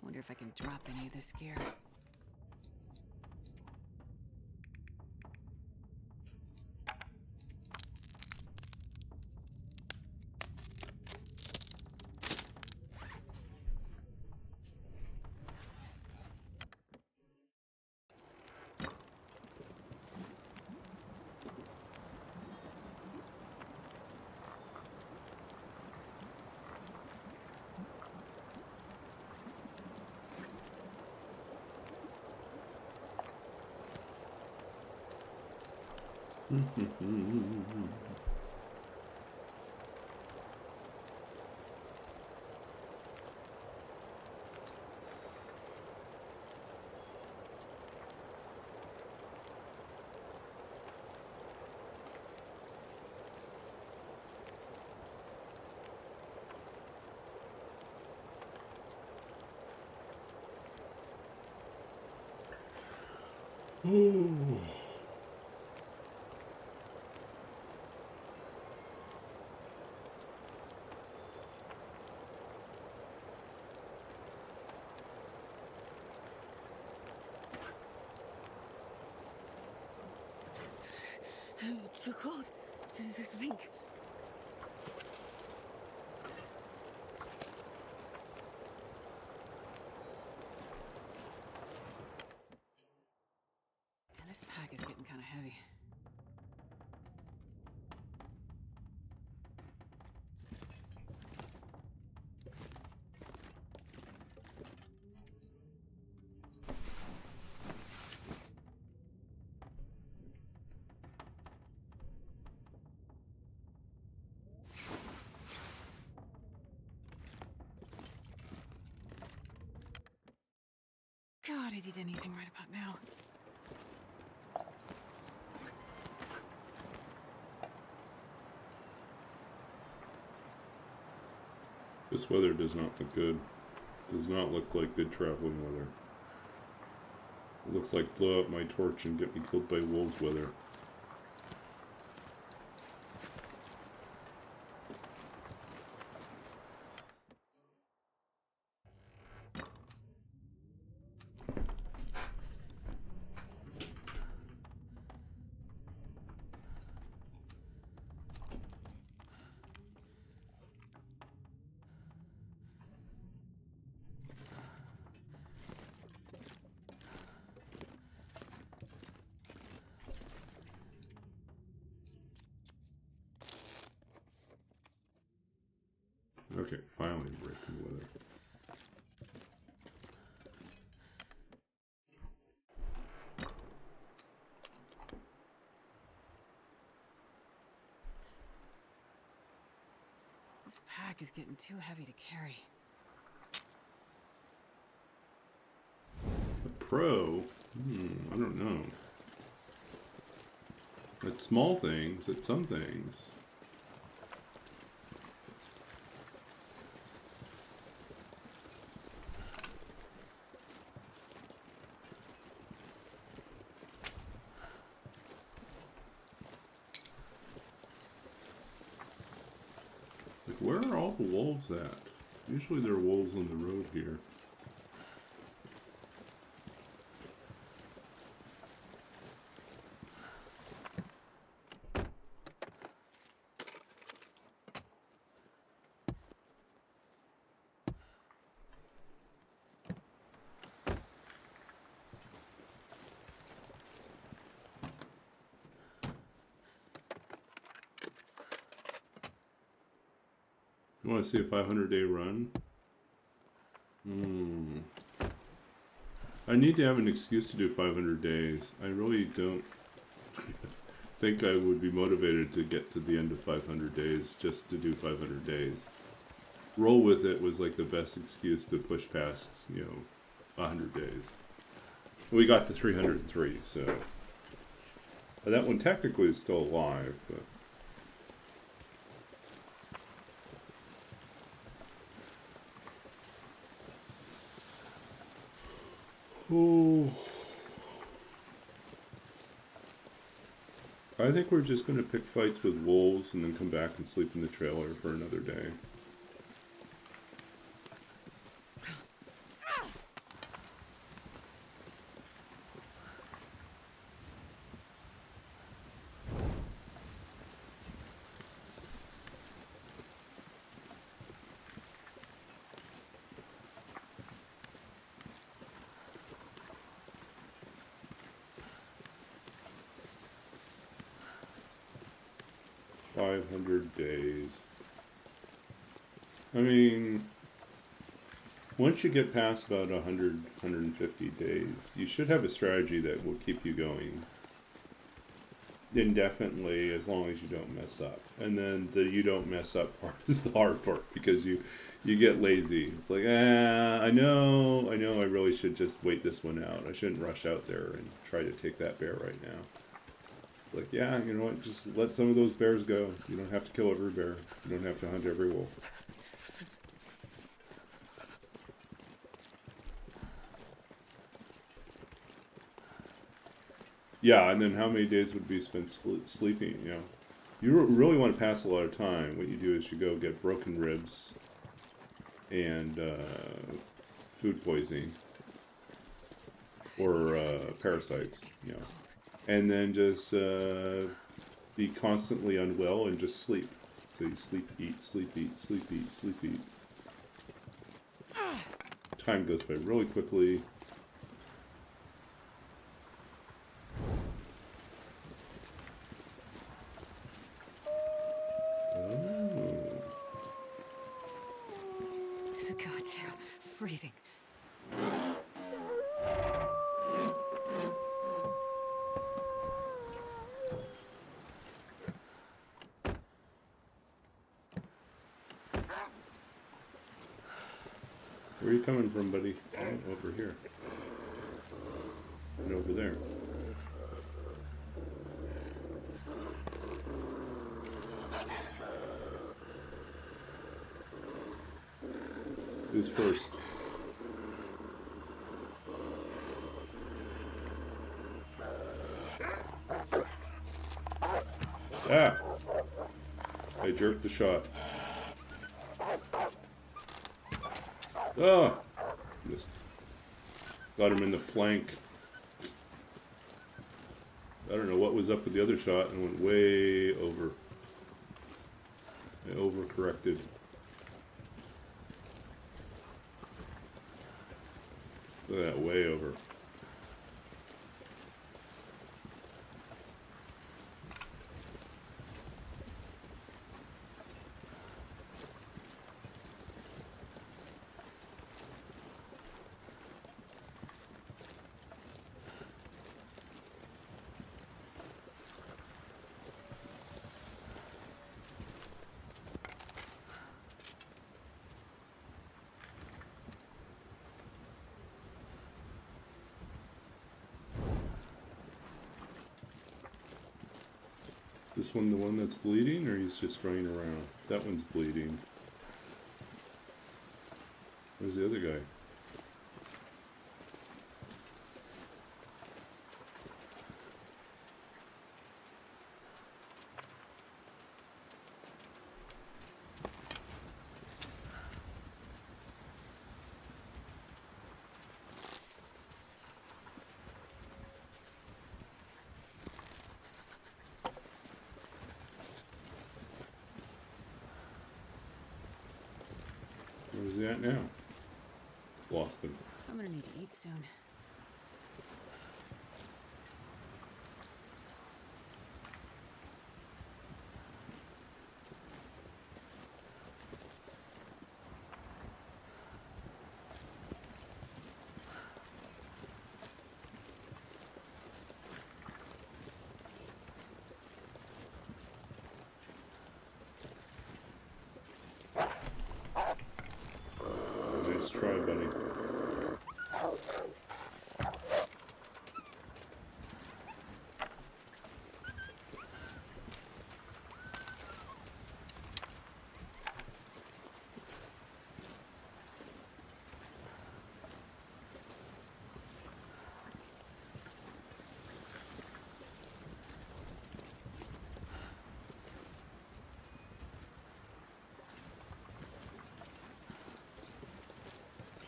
I wonder if I can drop any of this gear.
Oh.
Too cold to think. And this pack is getting kind of heavy. God, I'd eat anything right about now.
This weather does not look good. Does not look like good traveling weather. It looks like blow up my torch and get me killed by wolves weather. Okay, finally breaking the weather.
This pack is getting too heavy to carry.
A pro? I don't know. At small things, at some things. Like, where are all the wolves at? Usually there are wolves on the road here. You want to see a 500-day run? I need to have an excuse to do 500 days. I really don't think I would be motivated to get to the end of 500 days just to do 500 days. Roll with it was like the best excuse to push past, 100 days. We got to 303, so... And that one technically is still alive, but... Oh... I think we're just going to pick fights with wolves and then come back and sleep in the trailer for another day. Days. I mean, once you get past about 100, 150 days, you should have a strategy that will keep you going indefinitely as long as you don't mess up. And then the you don't mess up part is the hard part because you get lazy. It's like, I know I really should just wait this one out. I shouldn't rush out there and try to take that bear right now. Like, yeah, you know what, just let some of those bears go. You don't have to kill every bear. You don't have to hunt every wolf. Yeah, and then how many days would be spent sleeping? You know, you really want to pass a lot of time. What you do is you go get broken ribs and food poisoning or parasites. You know, and then just be constantly unwell and just sleep. So you sleep, eat, sleep, eat, sleep, eat, sleep, eat. Time goes by really quickly.
God, yeah, freezing.
Where are you coming from, buddy? Oh, over here. And over there. Who's first? Ah! I jerked the shot. Ah! Missed. Got him in the flank. I don't know what was up with the other shot and went way over. I overcorrected. Look at that, way over. This one the one that's bleeding, or he's just running around? That one's bleeding. Where's the other guy? Where's he at now? Lost him.
I'm gonna need to eat soon.
Nice try, buddy.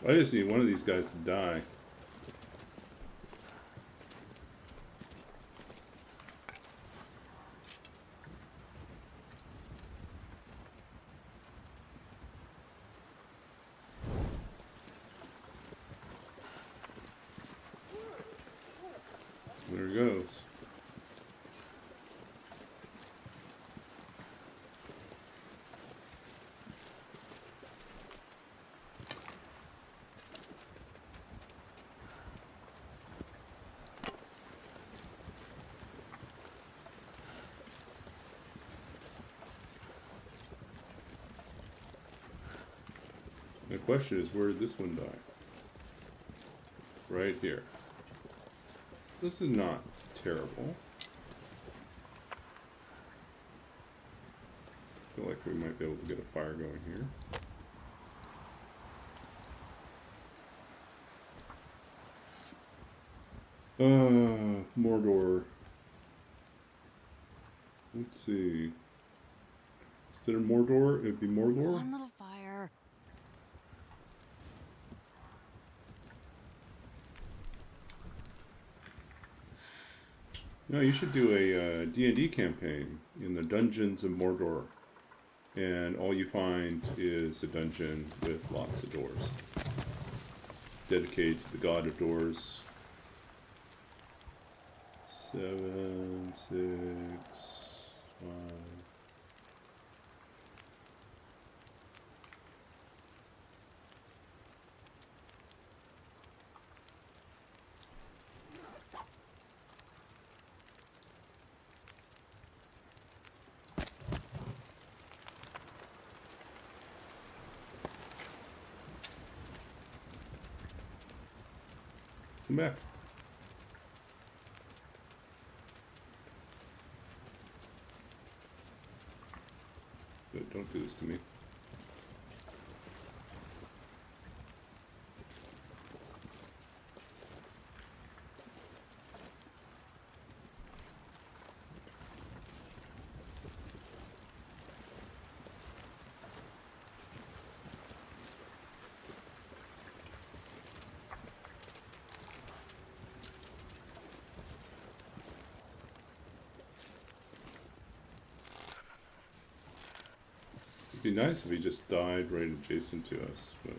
I just need one of these guys to die. There he goes. The question is, where did this one die? Right here. This is not terrible. I feel like we might be able to get a fire going here. Mordor. Let's see. Instead of Mordor, it would be Mordor.
One little fire.
No, you should do a D&D campaign in the dungeons of Mordor. And all you find is a dungeon with lots of doors. Dedicated to the god of doors. 7, 6, 5. Come back. But don't do this to me. It'd be nice if he just died right adjacent to us, but...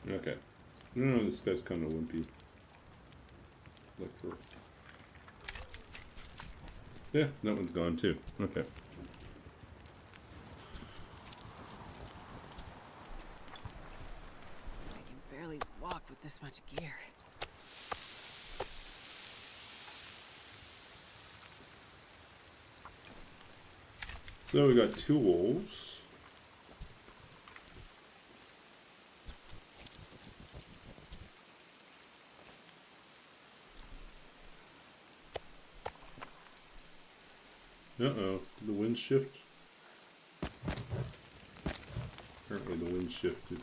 Okay. No, this guy's kind of wimpy. Look for... Yeah, that one's gone too. Okay.
I can barely walk with this much gear.
So we got 2 wolves. Uh-oh, did the wind shift? Apparently the wind shifted.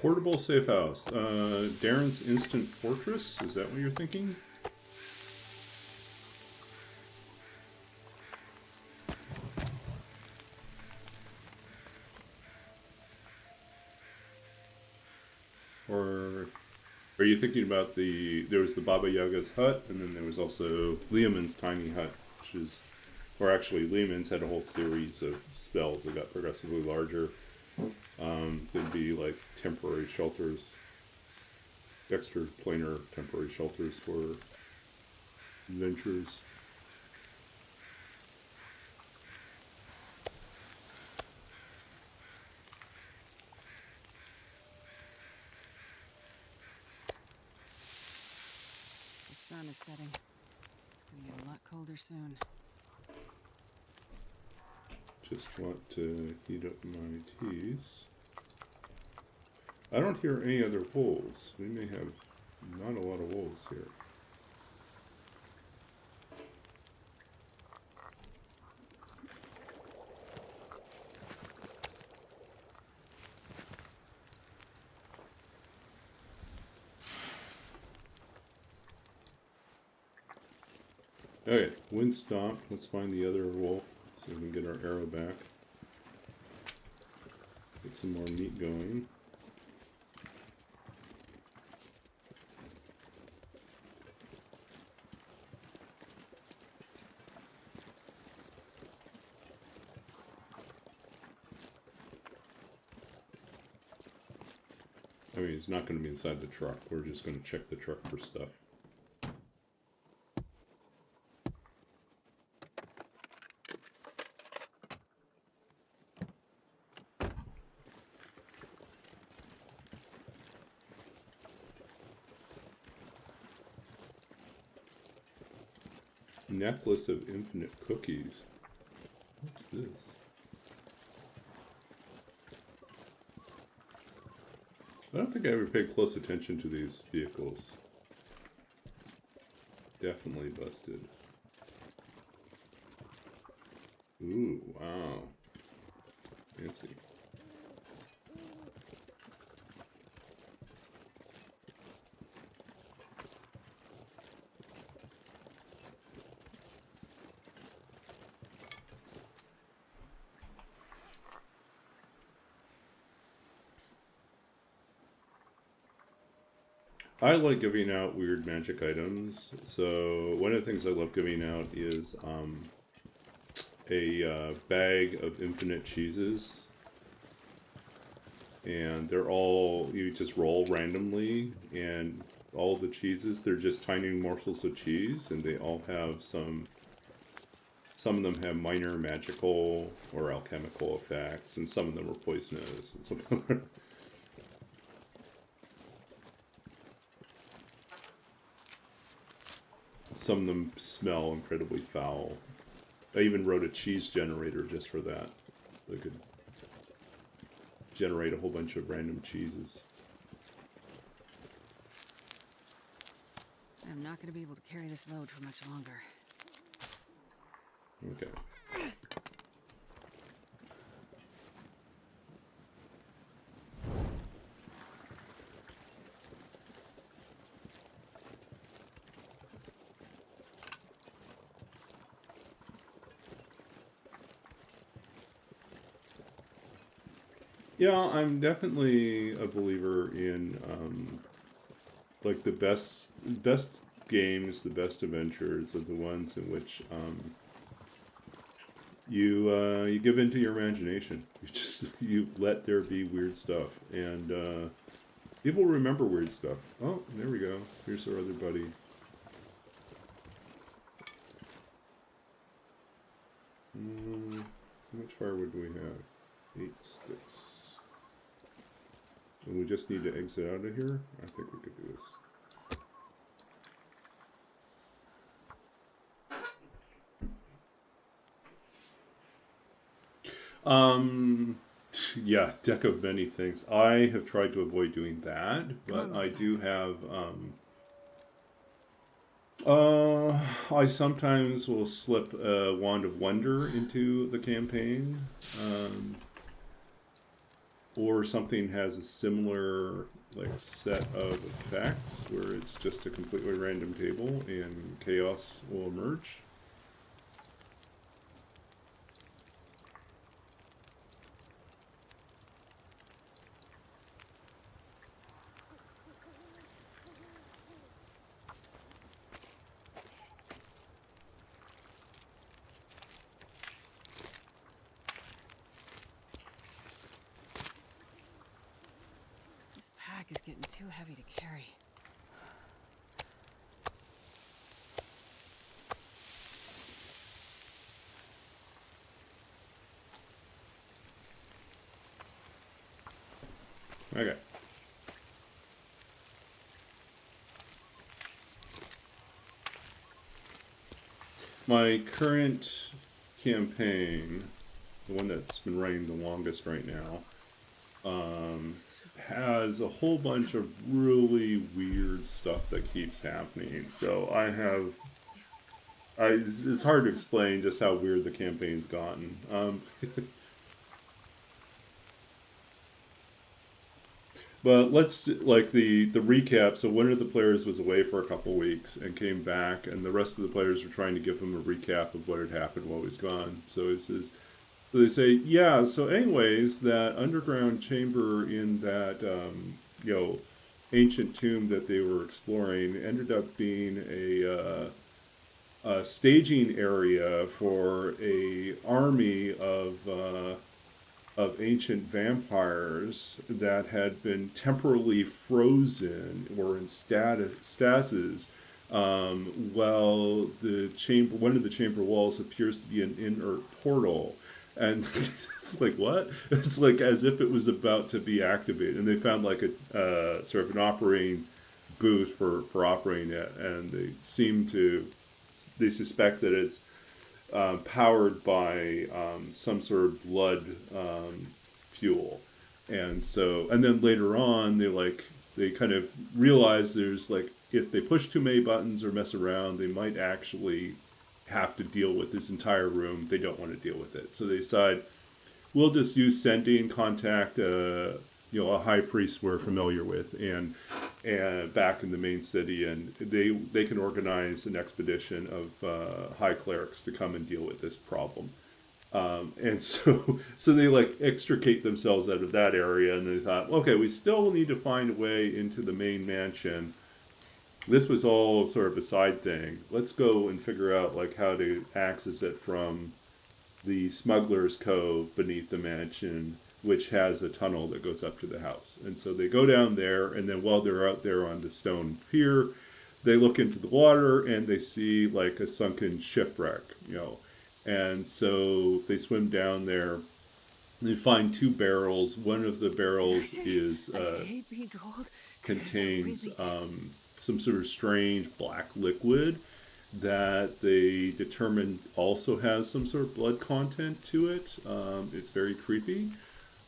Portable safe house. Darren's Instant Fortress? Is that what you're thinking? Or are you thinking about there was the Baba Yaga's hut, and then there was also Leomund's tiny hut, which is, or actually Leomund's had a whole series of spells that got progressively larger. There'd be like temporary shelters, extra planar temporary shelters for adventurers.
The sun is setting. It's gonna get a lot colder soon.
Just want to heat up my teas. I don't hear any other wolves. We may have not a lot of wolves here. Okay, wind stopped. Let's find the other wolf so we can get our arrow back. Get some more meat going. I mean, it's not going to be inside the truck. We're just going to check the truck for stuff. Necklace of infinite cookies. What's this? I don't think I ever paid close attention to these vehicles. Definitely busted. Ooh, wow. Fancy. I like giving out weird magic items. So one of the things I love giving out is a bag of infinite cheeses. And they're all, you just roll randomly, and all the cheeses, they're just tiny morsels of cheese, and they all have some of them have minor magical or alchemical effects, and some of them are poisonous, and some of them are some of them smell incredibly foul. I even wrote a cheese generator just for that. That could generate a whole bunch of random cheeses.
I'm not going to be able to carry this load for much longer.
Okay. Yeah, I'm definitely a believer in like the best games, the best adventures are the ones in which you give into your imagination. You let there be weird stuff, and people remember weird stuff. Oh, there we go. Here's our other buddy. How much firewood do we have? 8 sticks. And we just need to exit out of here? I think we could do this. Yeah, deck of many things. I have tried to avoid doing that, but I do have, I sometimes will slip a Wand of Wonder into the campaign, or something has a similar, like, set of effects, where it's just a completely random table, and chaos will emerge.
Is getting too heavy to carry.
Okay. My current campaign, the one that's been running the longest right now, has a whole bunch of really weird stuff that keeps happening. So it's hard to explain just how weird the campaign's gotten. But let's, like, the recap. So one of the players was away for a couple weeks and came back, and the rest of the players were trying to give him a recap of what had happened while he was gone. So so they say, yeah, so anyways, that underground chamber in that, ancient tomb that they were exploring ended up being a staging area for a army of ancient vampires that had been temporarily frozen or in stasis. Well, one of the chamber walls appears to be an inert portal. And it's like, what? It's like as if it was about to be activated. And they found like a sort of an operating booth for operating it. And they seem to they suspect that it's powered by some sort of blood fuel. And so, and then later on, they kind of realize there's like, if they push too many buttons or mess around, they might actually have to deal with this entire room. They don't want to deal with it. So they decide, we'll just use sending, contact a high priest we're familiar with, and back in the main city, and they can organize an expedition of high clerics to come and deal with this problem. And so they like extricate themselves out of that area, and they thought, okay, we still need to find a way into the main mansion. This was all sort of a side thing. Let's go and figure out like how to access it from the Smuggler's Cove beneath the mansion, which has a tunnel that goes up to the house. And so they go down there, and then while they're out there on the stone pier, they look into the water and they see like a sunken shipwreck, And so they swim down there. They find 2 barrels. One of the barrels is contains some sort of strange black liquid that they determined also has some sort of blood content to it. It's very creepy.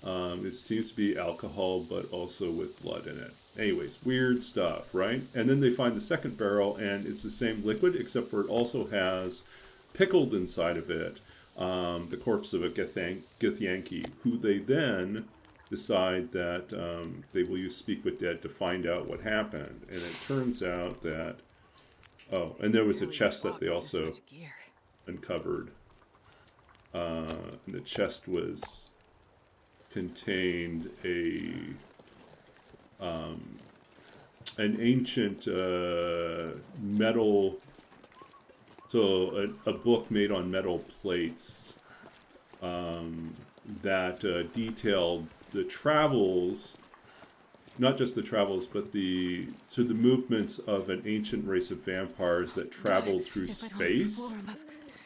It seems to be alcohol, but also with blood in it. Anyways, weird stuff, right? And then they find the second barrel, and it's the same liquid, except for it also has pickled inside of it the corpse of a Githyanki, who they then decide that they will use Speak with Dead to find out what happened. And it turns out that, and there was a chest that they also uncovered. And the chest contained an ancient metal, so a book made on metal plates that detailed the travels, not just the travels, but the movements of an ancient race of vampires that traveled through space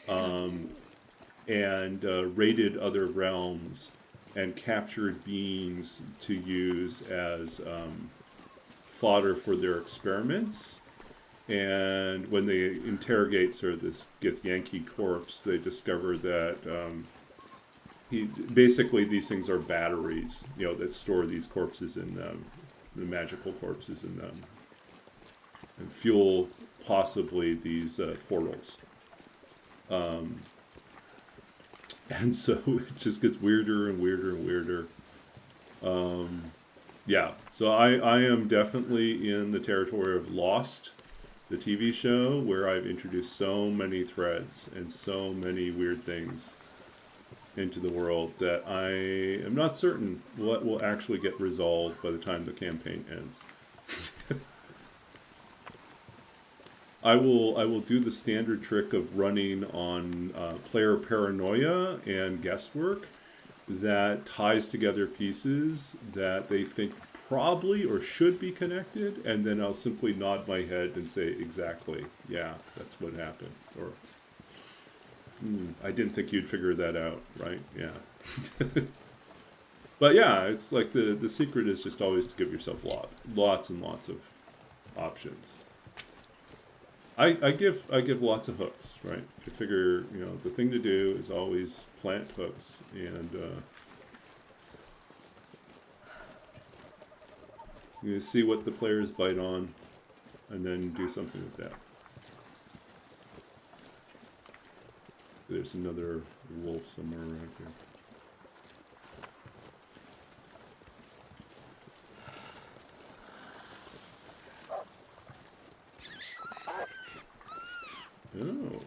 and raided other realms and captured beings to use as fodder for their experiments. And when they interrogate sort of this Githyanki corpse, they discover that basically these things are batteries, that store these corpses in them, the magical corpses in them, and fuel possibly these portals. And so it just gets weirder and weirder and weirder. Yeah, so I am definitely in the territory of Lost, the TV show, where I've introduced so many threads and so many weird things into the world that I am not certain what will actually get resolved by the time the campaign ends. I will do the standard trick of running on player paranoia and guesswork that ties together pieces that they think probably or should be connected, and then I'll simply nod my head and say, exactly, yeah, that's what happened. Or, I didn't think you'd figure that out, right? Yeah. But yeah, it's like the secret is just always to give yourself lots and lots of options. I give lots of hooks, right? I figure, the thing to do is always plant hooks, and you see what the players bite on, and then do something with that. There's another wolf somewhere around here. Oh.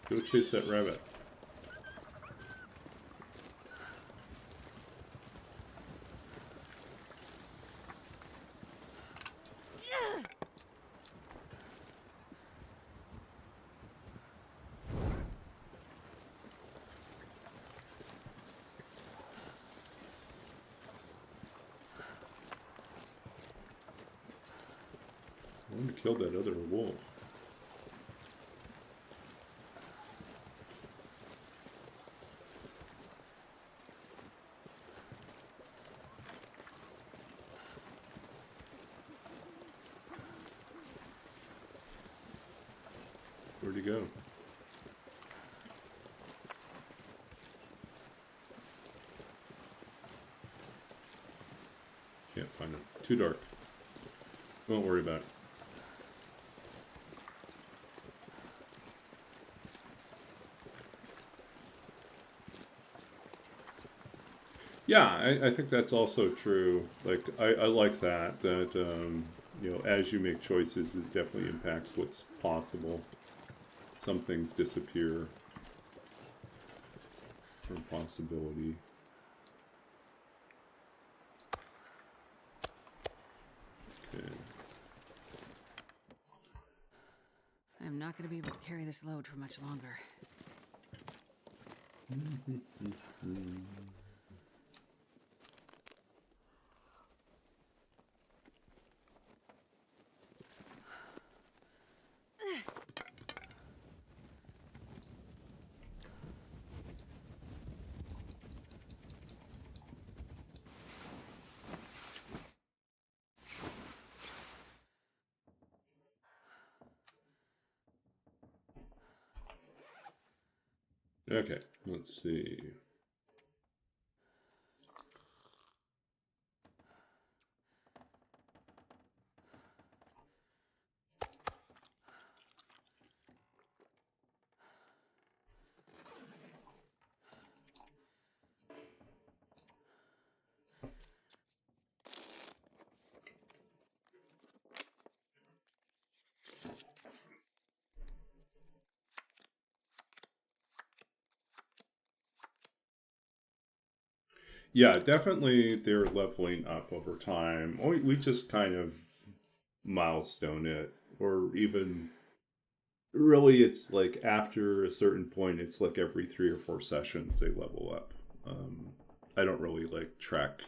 Go chase that rabbit. I want to kill that other wolf. Where'd he go? Can't find him. Too dark. Won't worry about it. Yeah, I think that's also true. Like, I like that, you know, as you make choices, it definitely impacts what's possible. Some things disappear from possibility. Okay.
I'm not going to be able to carry this load for much longer.
Okay, let's see. Yeah, definitely they're leveling up over time. We just kind of milestone it, or even really it's like after a certain point, it's like every 3 or 4 sessions they level up. I don't really like track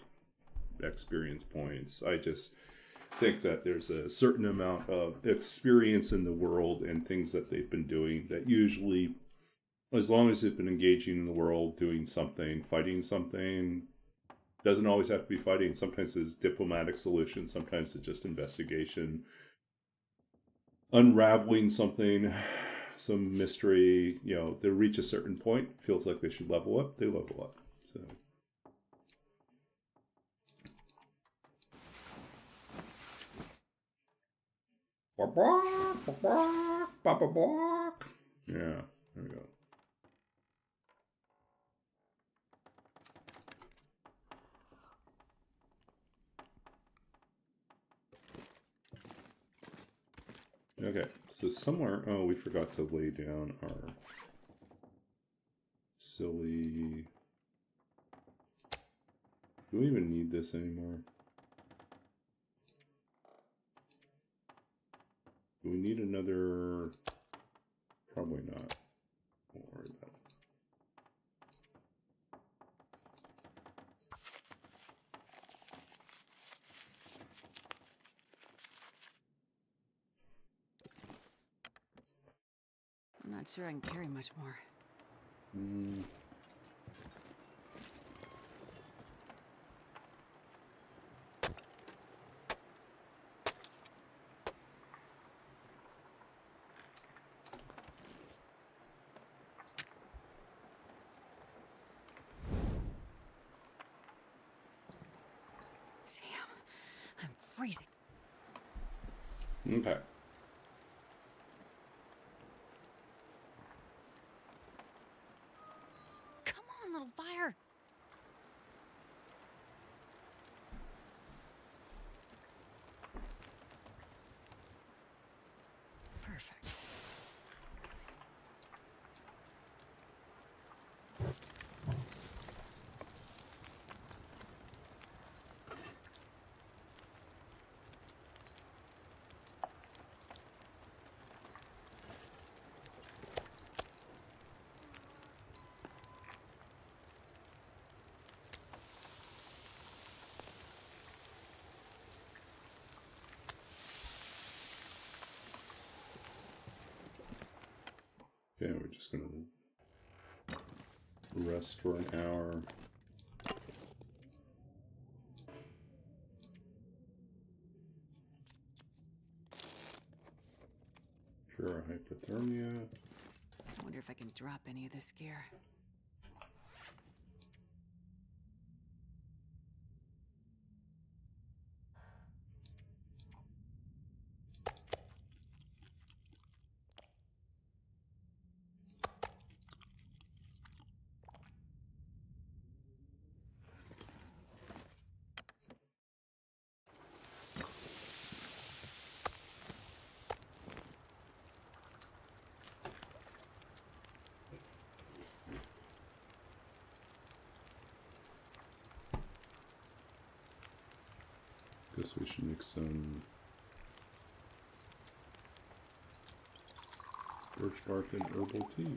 experience points. I just think that there's a certain amount of experience in the world and things that they've been doing that usually, as long as they've been engaging in the world, doing something, fighting something, doesn't always have to be fighting. Sometimes it's diplomatic solutions. Sometimes it's just investigation, unraveling something, some mystery. You know, they reach a certain point, feels like they should level up. They level up. So. Yeah, there we go. Okay, so somewhere, oh, we forgot to lay down our silly... Do we even need this anymore? Do we need another... Probably not. Don't worry about it.
I'm not sure I can carry much more. Damn, I'm freezing.
Okay.
Come on, little fire. Perfect.
Okay, we're just gonna rest for an hour. Cure hypothermia.
I wonder if I can drop any of this gear.
Guess we should make some birch bark and herbal tea.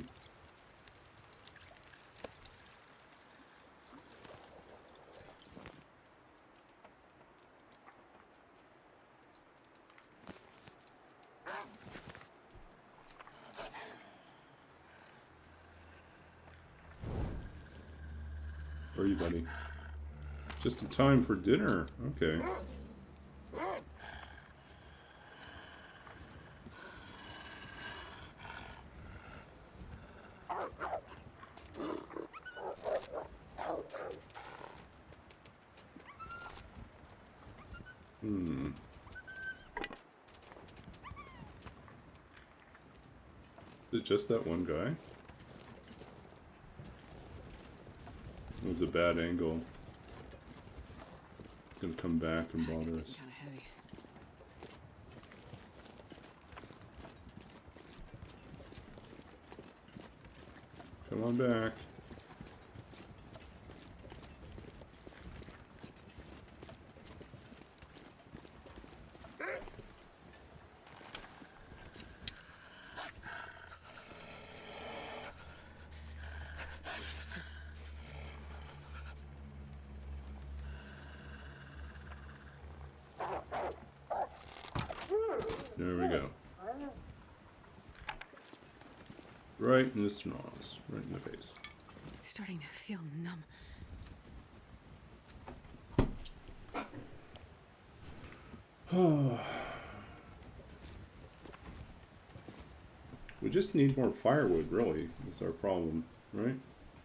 Where are you, buddy? Just in time for dinner. Okay. Is it just that one guy? It was a bad angle. It's gonna come back and bother us.
Kind of heavy.
Come on back. There we go. Right in the snarls. Right in the face.
Starting to feel numb.
We just need more firewood, really, is our problem, right?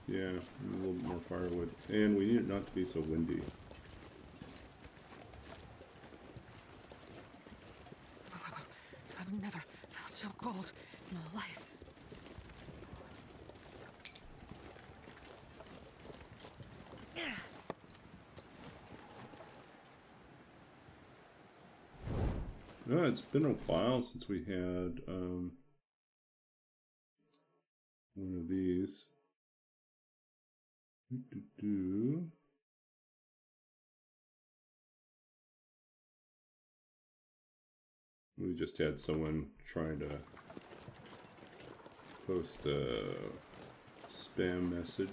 Yeah, we need a little bit more firewood. And we need it not to be so windy.
I've never felt so cold in my life.
No, it's been a while since we had one of these. We just had someone trying to post a spam message.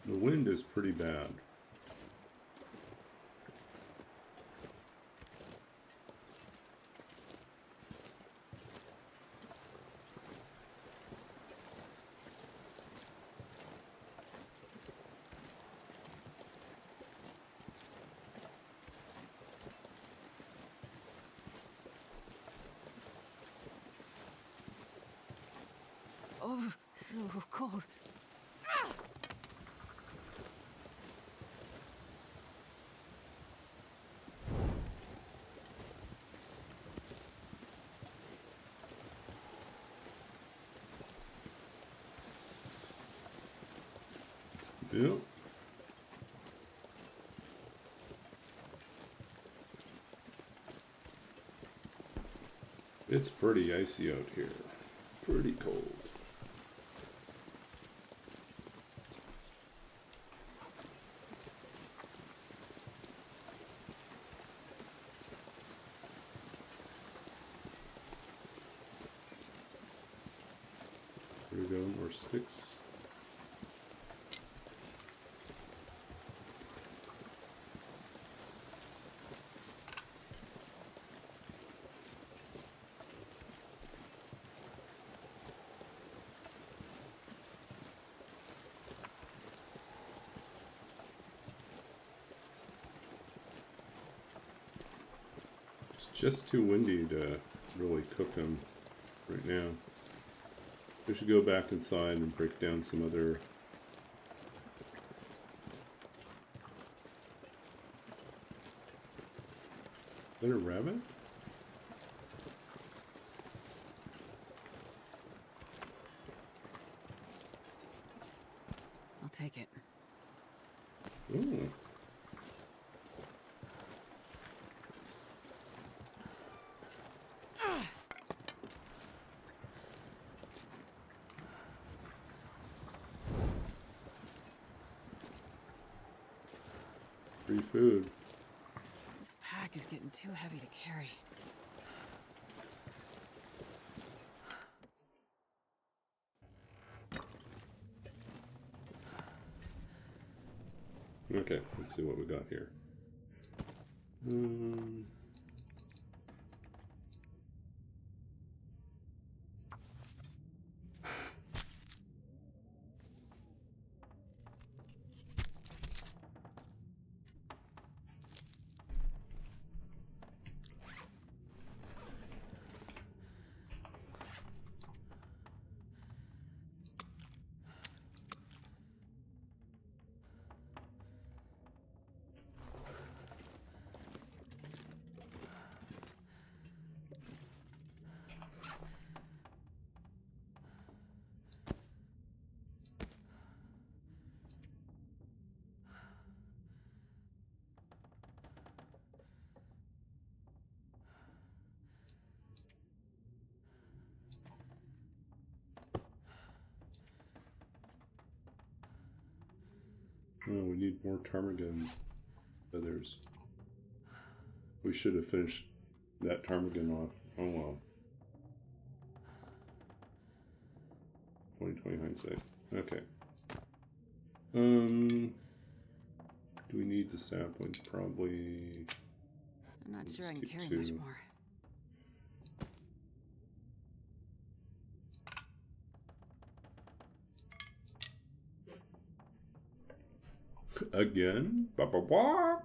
The wind is pretty bad.
Oh, so cold.
Yep. It's pretty icy out here. Pretty cold. There we go, more sticks. Just too windy to really cook them right now. We should go back inside and break down some other... Is that a rabbit?
I'll take it.
Ooh. Free food.
This pack is getting too heavy to carry.
Okay, let's see what we got here. Oh, we need more ptarmigan feathers. We should have finished that ptarmigan off. Oh well. 2020 hindsight. Okay. Do we need the saplings? Probably.
I'm not sure I can
keep
carry
two.
much more.
Again? Ba-ba-wak.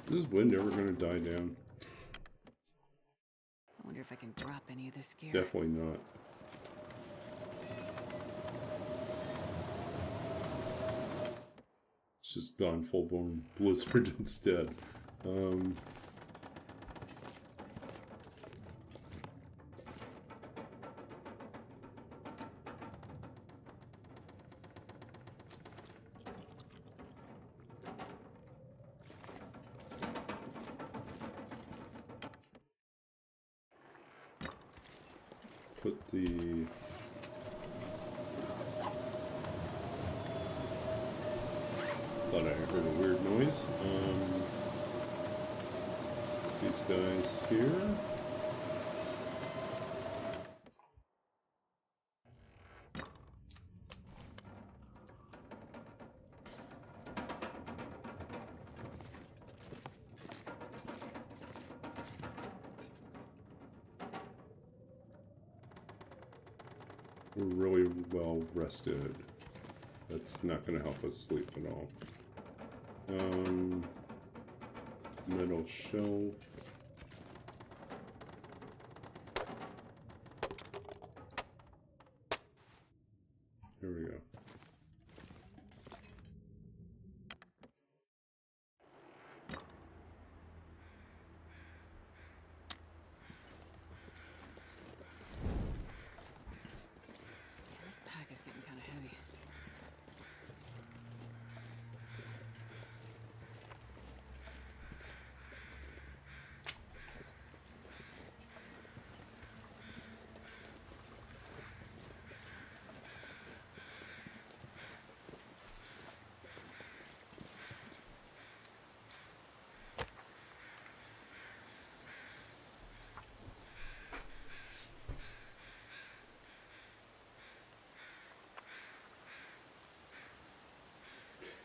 Is this wind ever going to die down?
I wonder if I can drop any of this gear.
Definitely not. It's just gone full-blown blizzard instead. put the thought I heard a weird noise. These guys here. We're really well rested. That's not going to help us sleep at all. Metal shelf. There we go.
This pack is getting kind of heavy.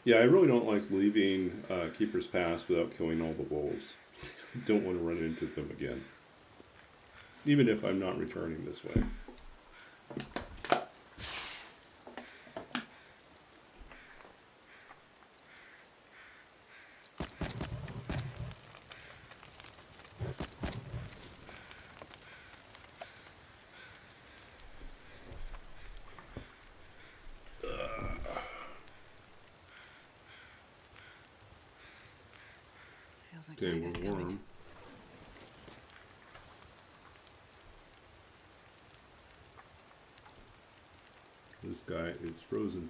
Yeah, I really don't like leaving Keeper's Pass without killing all the wolves. I don't want to run into them again. Even if I'm not returning this way.
Feels like
Okay,
night is
we're
coming.
warm. This guy is frozen.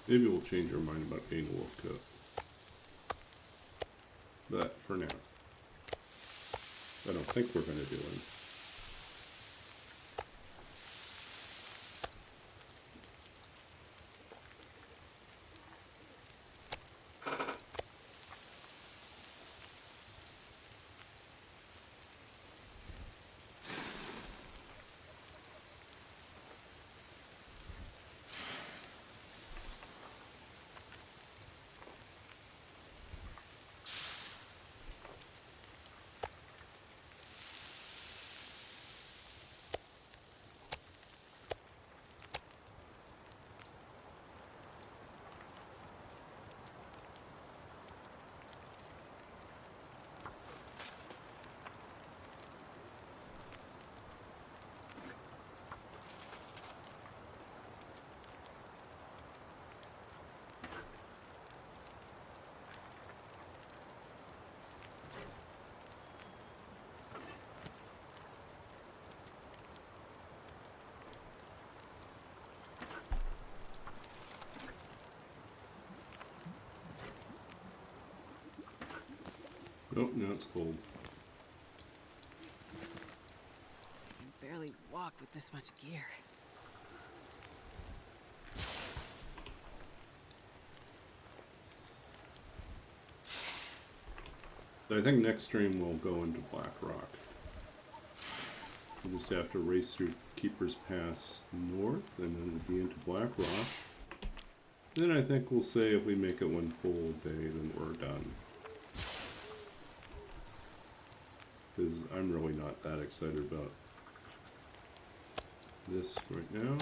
Maybe we'll change our mind about being a wolf coat. But for now, I don't think we're going to do it. Oh, now it's cold.
I can barely walk with this much gear.
I think next stream we'll go into Blackrock. We'll just have to race through Keeper's Pass north, and then we'll be into Blackrock. Then I think we'll say if we make it one full day, then we're done. Because I'm really not that excited about this right now.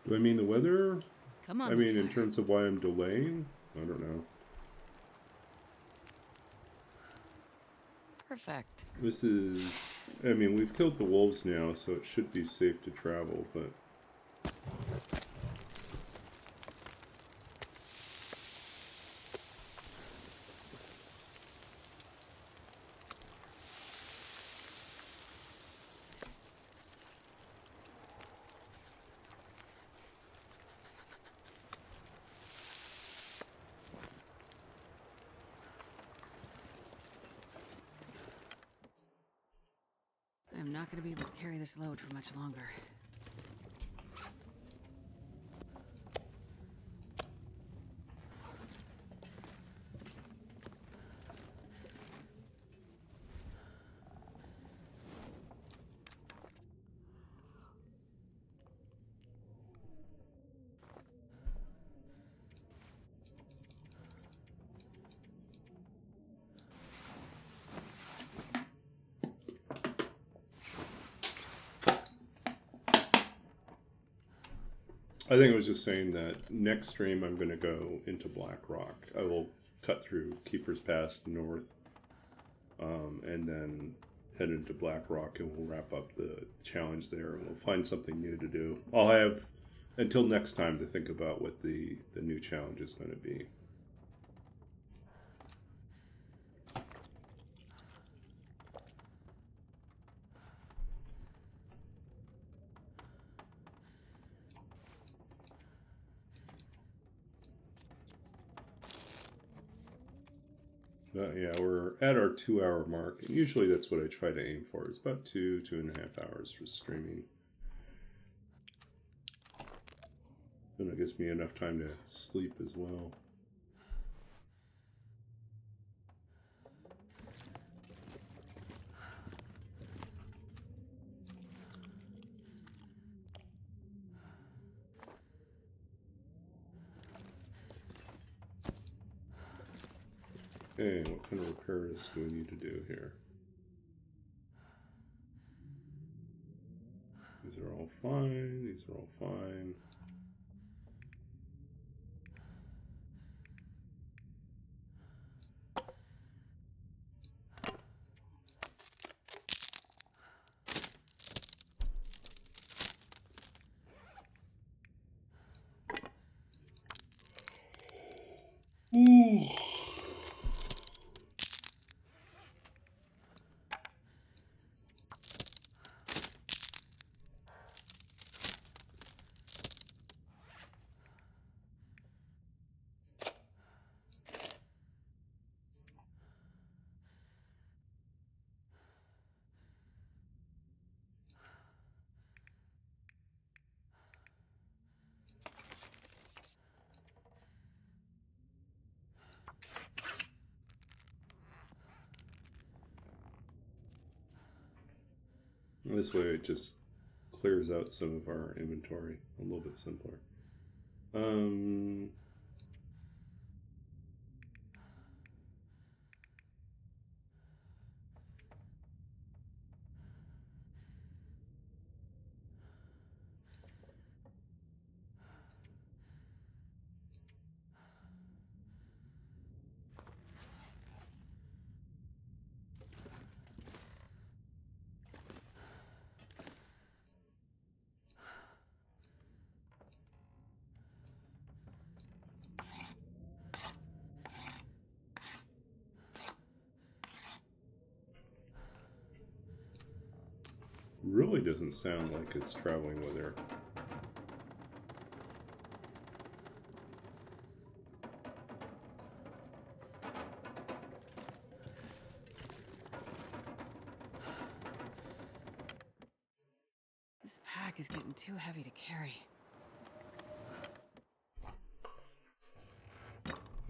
Do I mean the weather?
Come on,
I mean, in
fire.
terms of why I'm delaying? I don't know.
Perfect.
This is... I mean, we've killed the wolves now, so it should be safe to travel, but...
I'm not going to be able to carry this load for much longer.
I think I was just saying that next stream I'm going to go into Blackrock. I will cut through Keeper's Pass north, and then head into Blackrock, and we'll wrap up the challenge there, and we'll find something new to do. I'll have until next time to think about what the new challenge is going to be. Yeah, we're at our 2-hour mark. And usually that's what I try to aim for. It's about 2.5 hours for streaming. And it gives me enough time to sleep as well. Okay, what kind of repairs do we need to do here? These are all fine. These are all fine. Ooh. This way it just clears out some of our inventory a little bit simpler. Really doesn't sound like it's traveling with her.
This pack is getting too heavy to carry.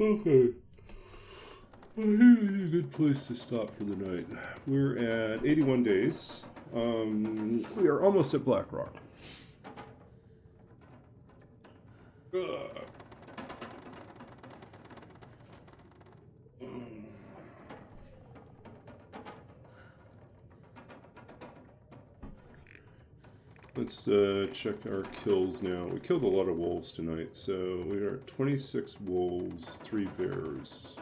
Okay. I think this is a good place to stop for the night. We're at 81 days. We are almost at Blackrock. Let's check our kills now. We killed a lot of wolves tonight, so we are at 26 wolves, 3 bears.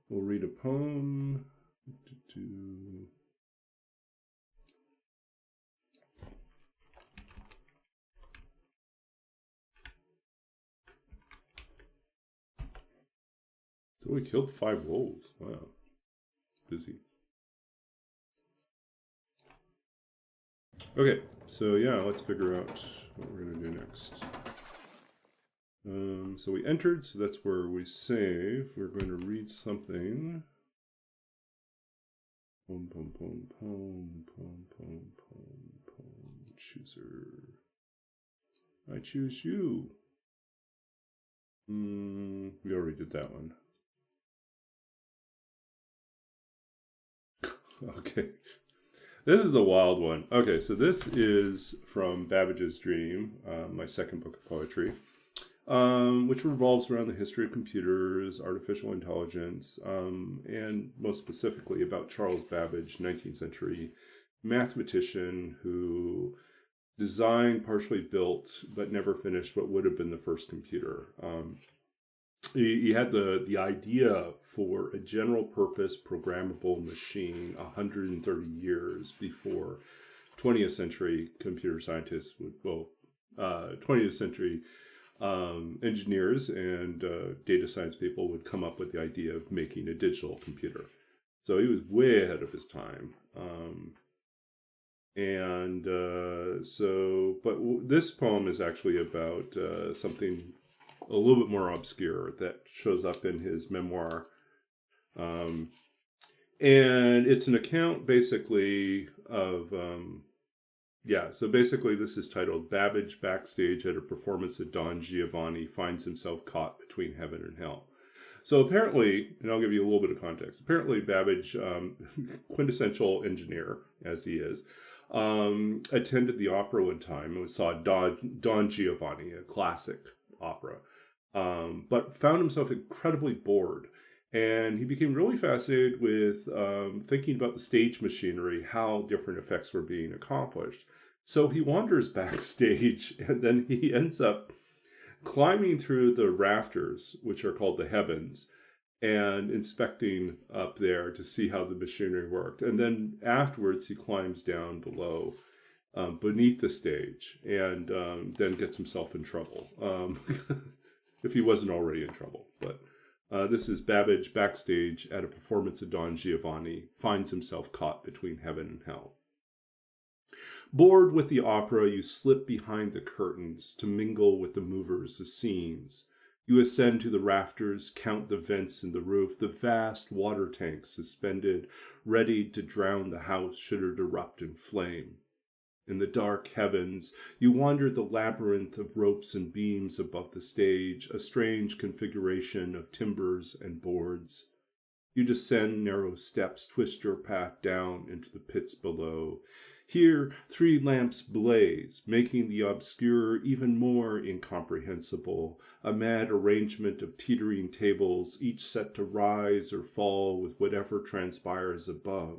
We'll read a poem. So we killed 5 wolves. Wow. Busy. Okay, so yeah, let's figure out what we're going to do next. So we entered, so that's where we save. We're going to read something. Poem, poem, poem, poem, poem, poem, poem, poem, chooser. I choose you. We already did that one. Okay. This is a wild one. Okay, so this is from Babbage's Dream, my second book of poetry, which revolves around the history of computers, artificial intelligence, and most specifically about Charles Babbage, 19th century mathematician who designed, partially built, but never finished what would have been the first computer. He had the idea for a general purpose programmable machine 130 years before 20th century computer scientists would, 20th century engineers and data science people would come up with the idea of making a digital computer. So he was way ahead of his time. But this poem is actually about something a little bit more obscure that shows up in his memoir. And it's an account basically of, so basically this is titled Babbage Backstage at a Performance at Don Giovanni Finds Himself Caught Between Heaven and Hell. So apparently, and I'll give you a little bit of context, apparently Babbage, quintessential engineer as he is, attended the opera one time and saw Don Giovanni, a classic opera. But found himself incredibly bored. And he became really fascinated with thinking about the stage machinery, how different effects were being accomplished. So he wanders backstage, and then he ends up climbing through the rafters, which are called the heavens, and inspecting up there to see how the machinery worked. And then afterwards, he climbs down below, beneath the stage, and then gets himself in trouble. If he wasn't already in trouble. But this is Babbage backstage at a performance of Don Giovanni, finds himself caught between heaven and hell. Bored with the opera, you slip behind the curtains to mingle with the movers, the scenes. You ascend to the rafters, count the vents in the roof, the vast water tanks suspended, ready to drown the house should it erupt in flame. In the dark heavens, you wander the labyrinth of ropes and beams above the stage, a strange configuration of timbers and boards. You descend narrow steps, twist your path down into the pits below. Here, 3 lamps blaze, making the obscure even more incomprehensible, a mad arrangement of teetering tables, each set to rise or fall with whatever transpires above.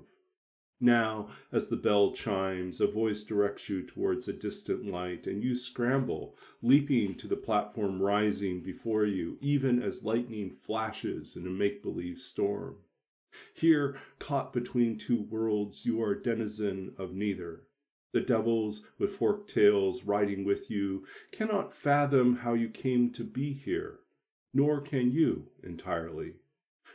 Now, as the bell chimes, a voice directs you towards a distant light, and you scramble, leaping to the platform rising before you, even as lightning flashes in a make-believe storm. Here, caught between 2 worlds, you are denizen of neither. The devils with forked tails riding with you cannot fathom how you came to be here, nor can you entirely.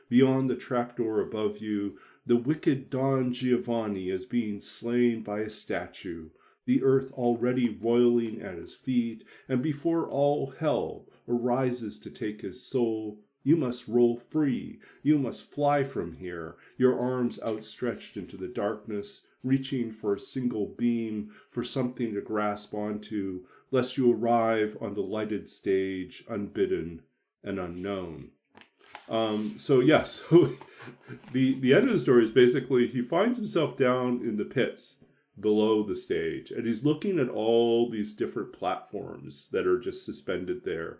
Beyond the trapdoor above you, the wicked Don Giovanni is being slain by a statue, the earth already roiling at his feet, and before all hell arises to take his soul, you must roll free. You must fly from here, your arms outstretched into the darkness, reaching for a single beam, for something to grasp onto, lest you arrive on the lighted stage, unbidden and unknown. So the end of the story is basically he finds himself down in the pits below the stage, and he's looking at all these different platforms that are just suspended there.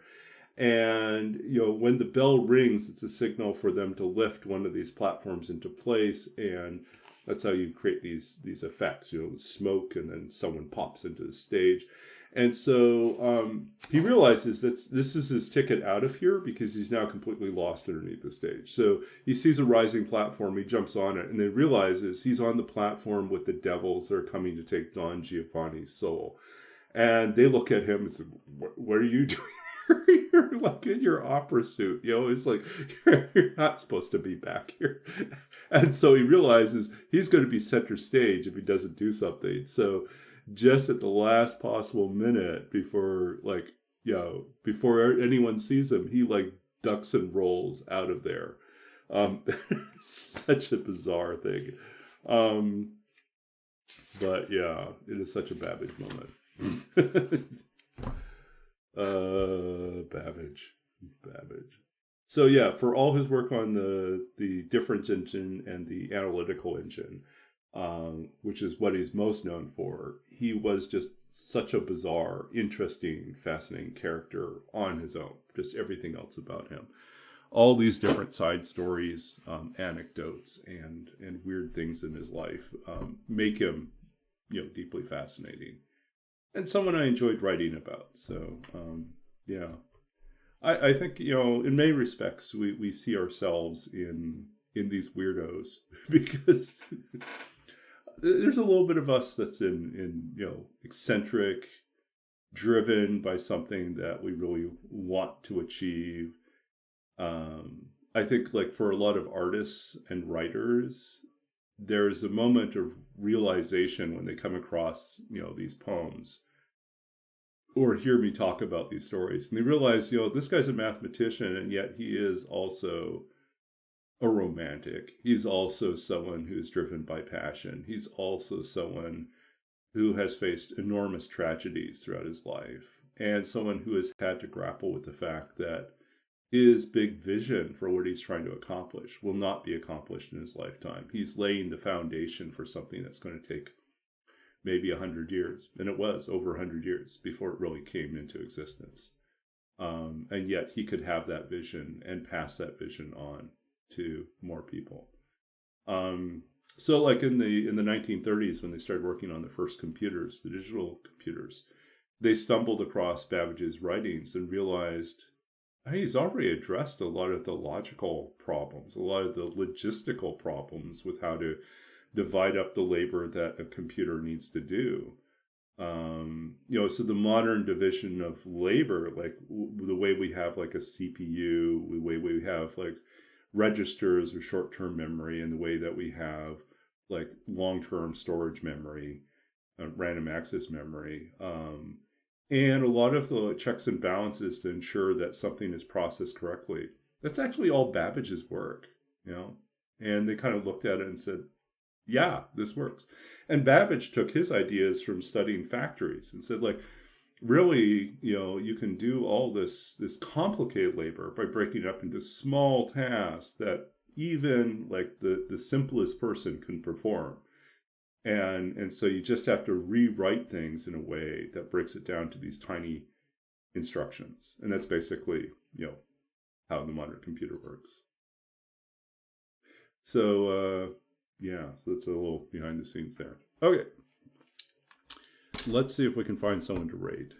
And, when the bell rings, it's a signal for them to lift one of these platforms into place. And that's how you create these effects, smoke, and then someone pops into the stage. And so he realizes that this is his ticket out of here because he's now completely lost underneath the stage. So he sees a rising platform, he jumps on it, and then realizes he's on the platform with the devils that are coming to take Don Giovanni's soul. And they look at him and say, what are you doing? You're like in your opera suit, it's like you're not supposed to be back here. And so he realizes he's going to be center stage if he doesn't do something. So just at the last possible minute before anyone sees him, he ducks and rolls out of there. Such a bizarre thing. But yeah, it is such a Babbage moment. Babbage. So yeah, for all his work on the difference engine and the analytical engine, which is what he's most known for, he was just such a bizarre, interesting, fascinating character on his own. Just everything else about him. All these different side stories, anecdotes, and weird things in his life make him, deeply fascinating. And someone I enjoyed writing about. So, I think, in many respects, we see ourselves in these weirdos because there's a little bit of us that's in eccentric, driven by something that we really want to achieve. I think for a lot of artists and writers, there's a moment of realization when they come across, these poems or hear me talk about these stories. And they realize, this guy's a mathematician, and yet he is also a romantic. He's also someone who's driven by passion. He's also someone who has faced enormous tragedies throughout his life, and someone who has had to grapple with the fact that his big vision for what he's trying to accomplish will not be accomplished in his lifetime. He's laying the foundation for something that's going to take maybe 100 years. And it was over 100 years before it really came into existence. And yet he could have that vision and pass that vision on to more people. So in the 1930s, when they started working on the first computers, the digital computers, they stumbled across Babbage's writings and realized, hey, he's already addressed a lot of the logical problems, a lot of the logistical problems with how to divide up the labor that a computer needs to do. So the modern division of labor, the way we have a CPU, the way we have registers or short-term memory, and the way that we have long-term storage memory, random access memory, and a lot of the checks and balances to ensure that something is processed correctly. That's actually all Babbage's work, and they kind of looked at it and said, yeah, this works. And Babbage took his ideas from studying factories and said, really, you can do all this complicated labor by breaking it up into small tasks that even like the simplest person can perform. And so you just have to rewrite things in a way that breaks it down to these tiny instructions. And that's basically, how the modern computer works. So, so that's a little behind the scenes there. Okay. Let's see if we can find someone to raid.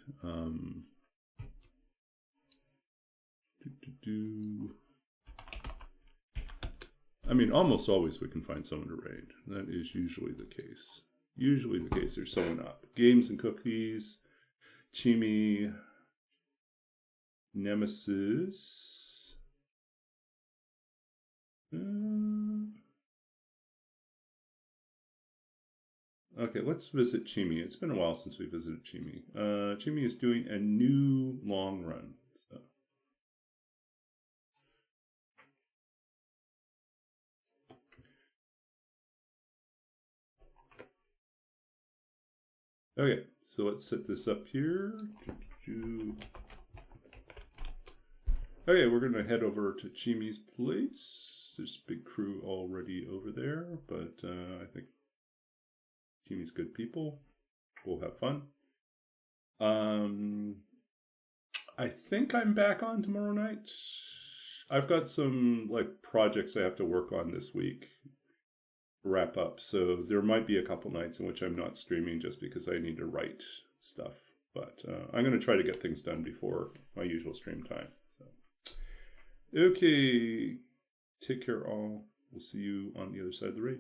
I mean, almost always we can find someone to raid. That is usually the case. Usually the case. There's someone up. Games and Cookies, Chimi, Nemesis. Okay, let's visit Chimi. It's been a while since we visited Chimi. Chimi is doing a new long run. So. Okay, so let's set this up here. Okay, we're going to head over to Chimi's place. There's a big crew already over there, but I think Chimi's good people. We'll have fun. I think I'm back on tomorrow night. I've got some projects I have to work on this week. Wrap up. So there might be a couple nights in which I'm not streaming just because I need to write stuff. But I'm going to try to get things done before my usual stream time. So. Okay. Take care all. We'll see you on the other side of the raid.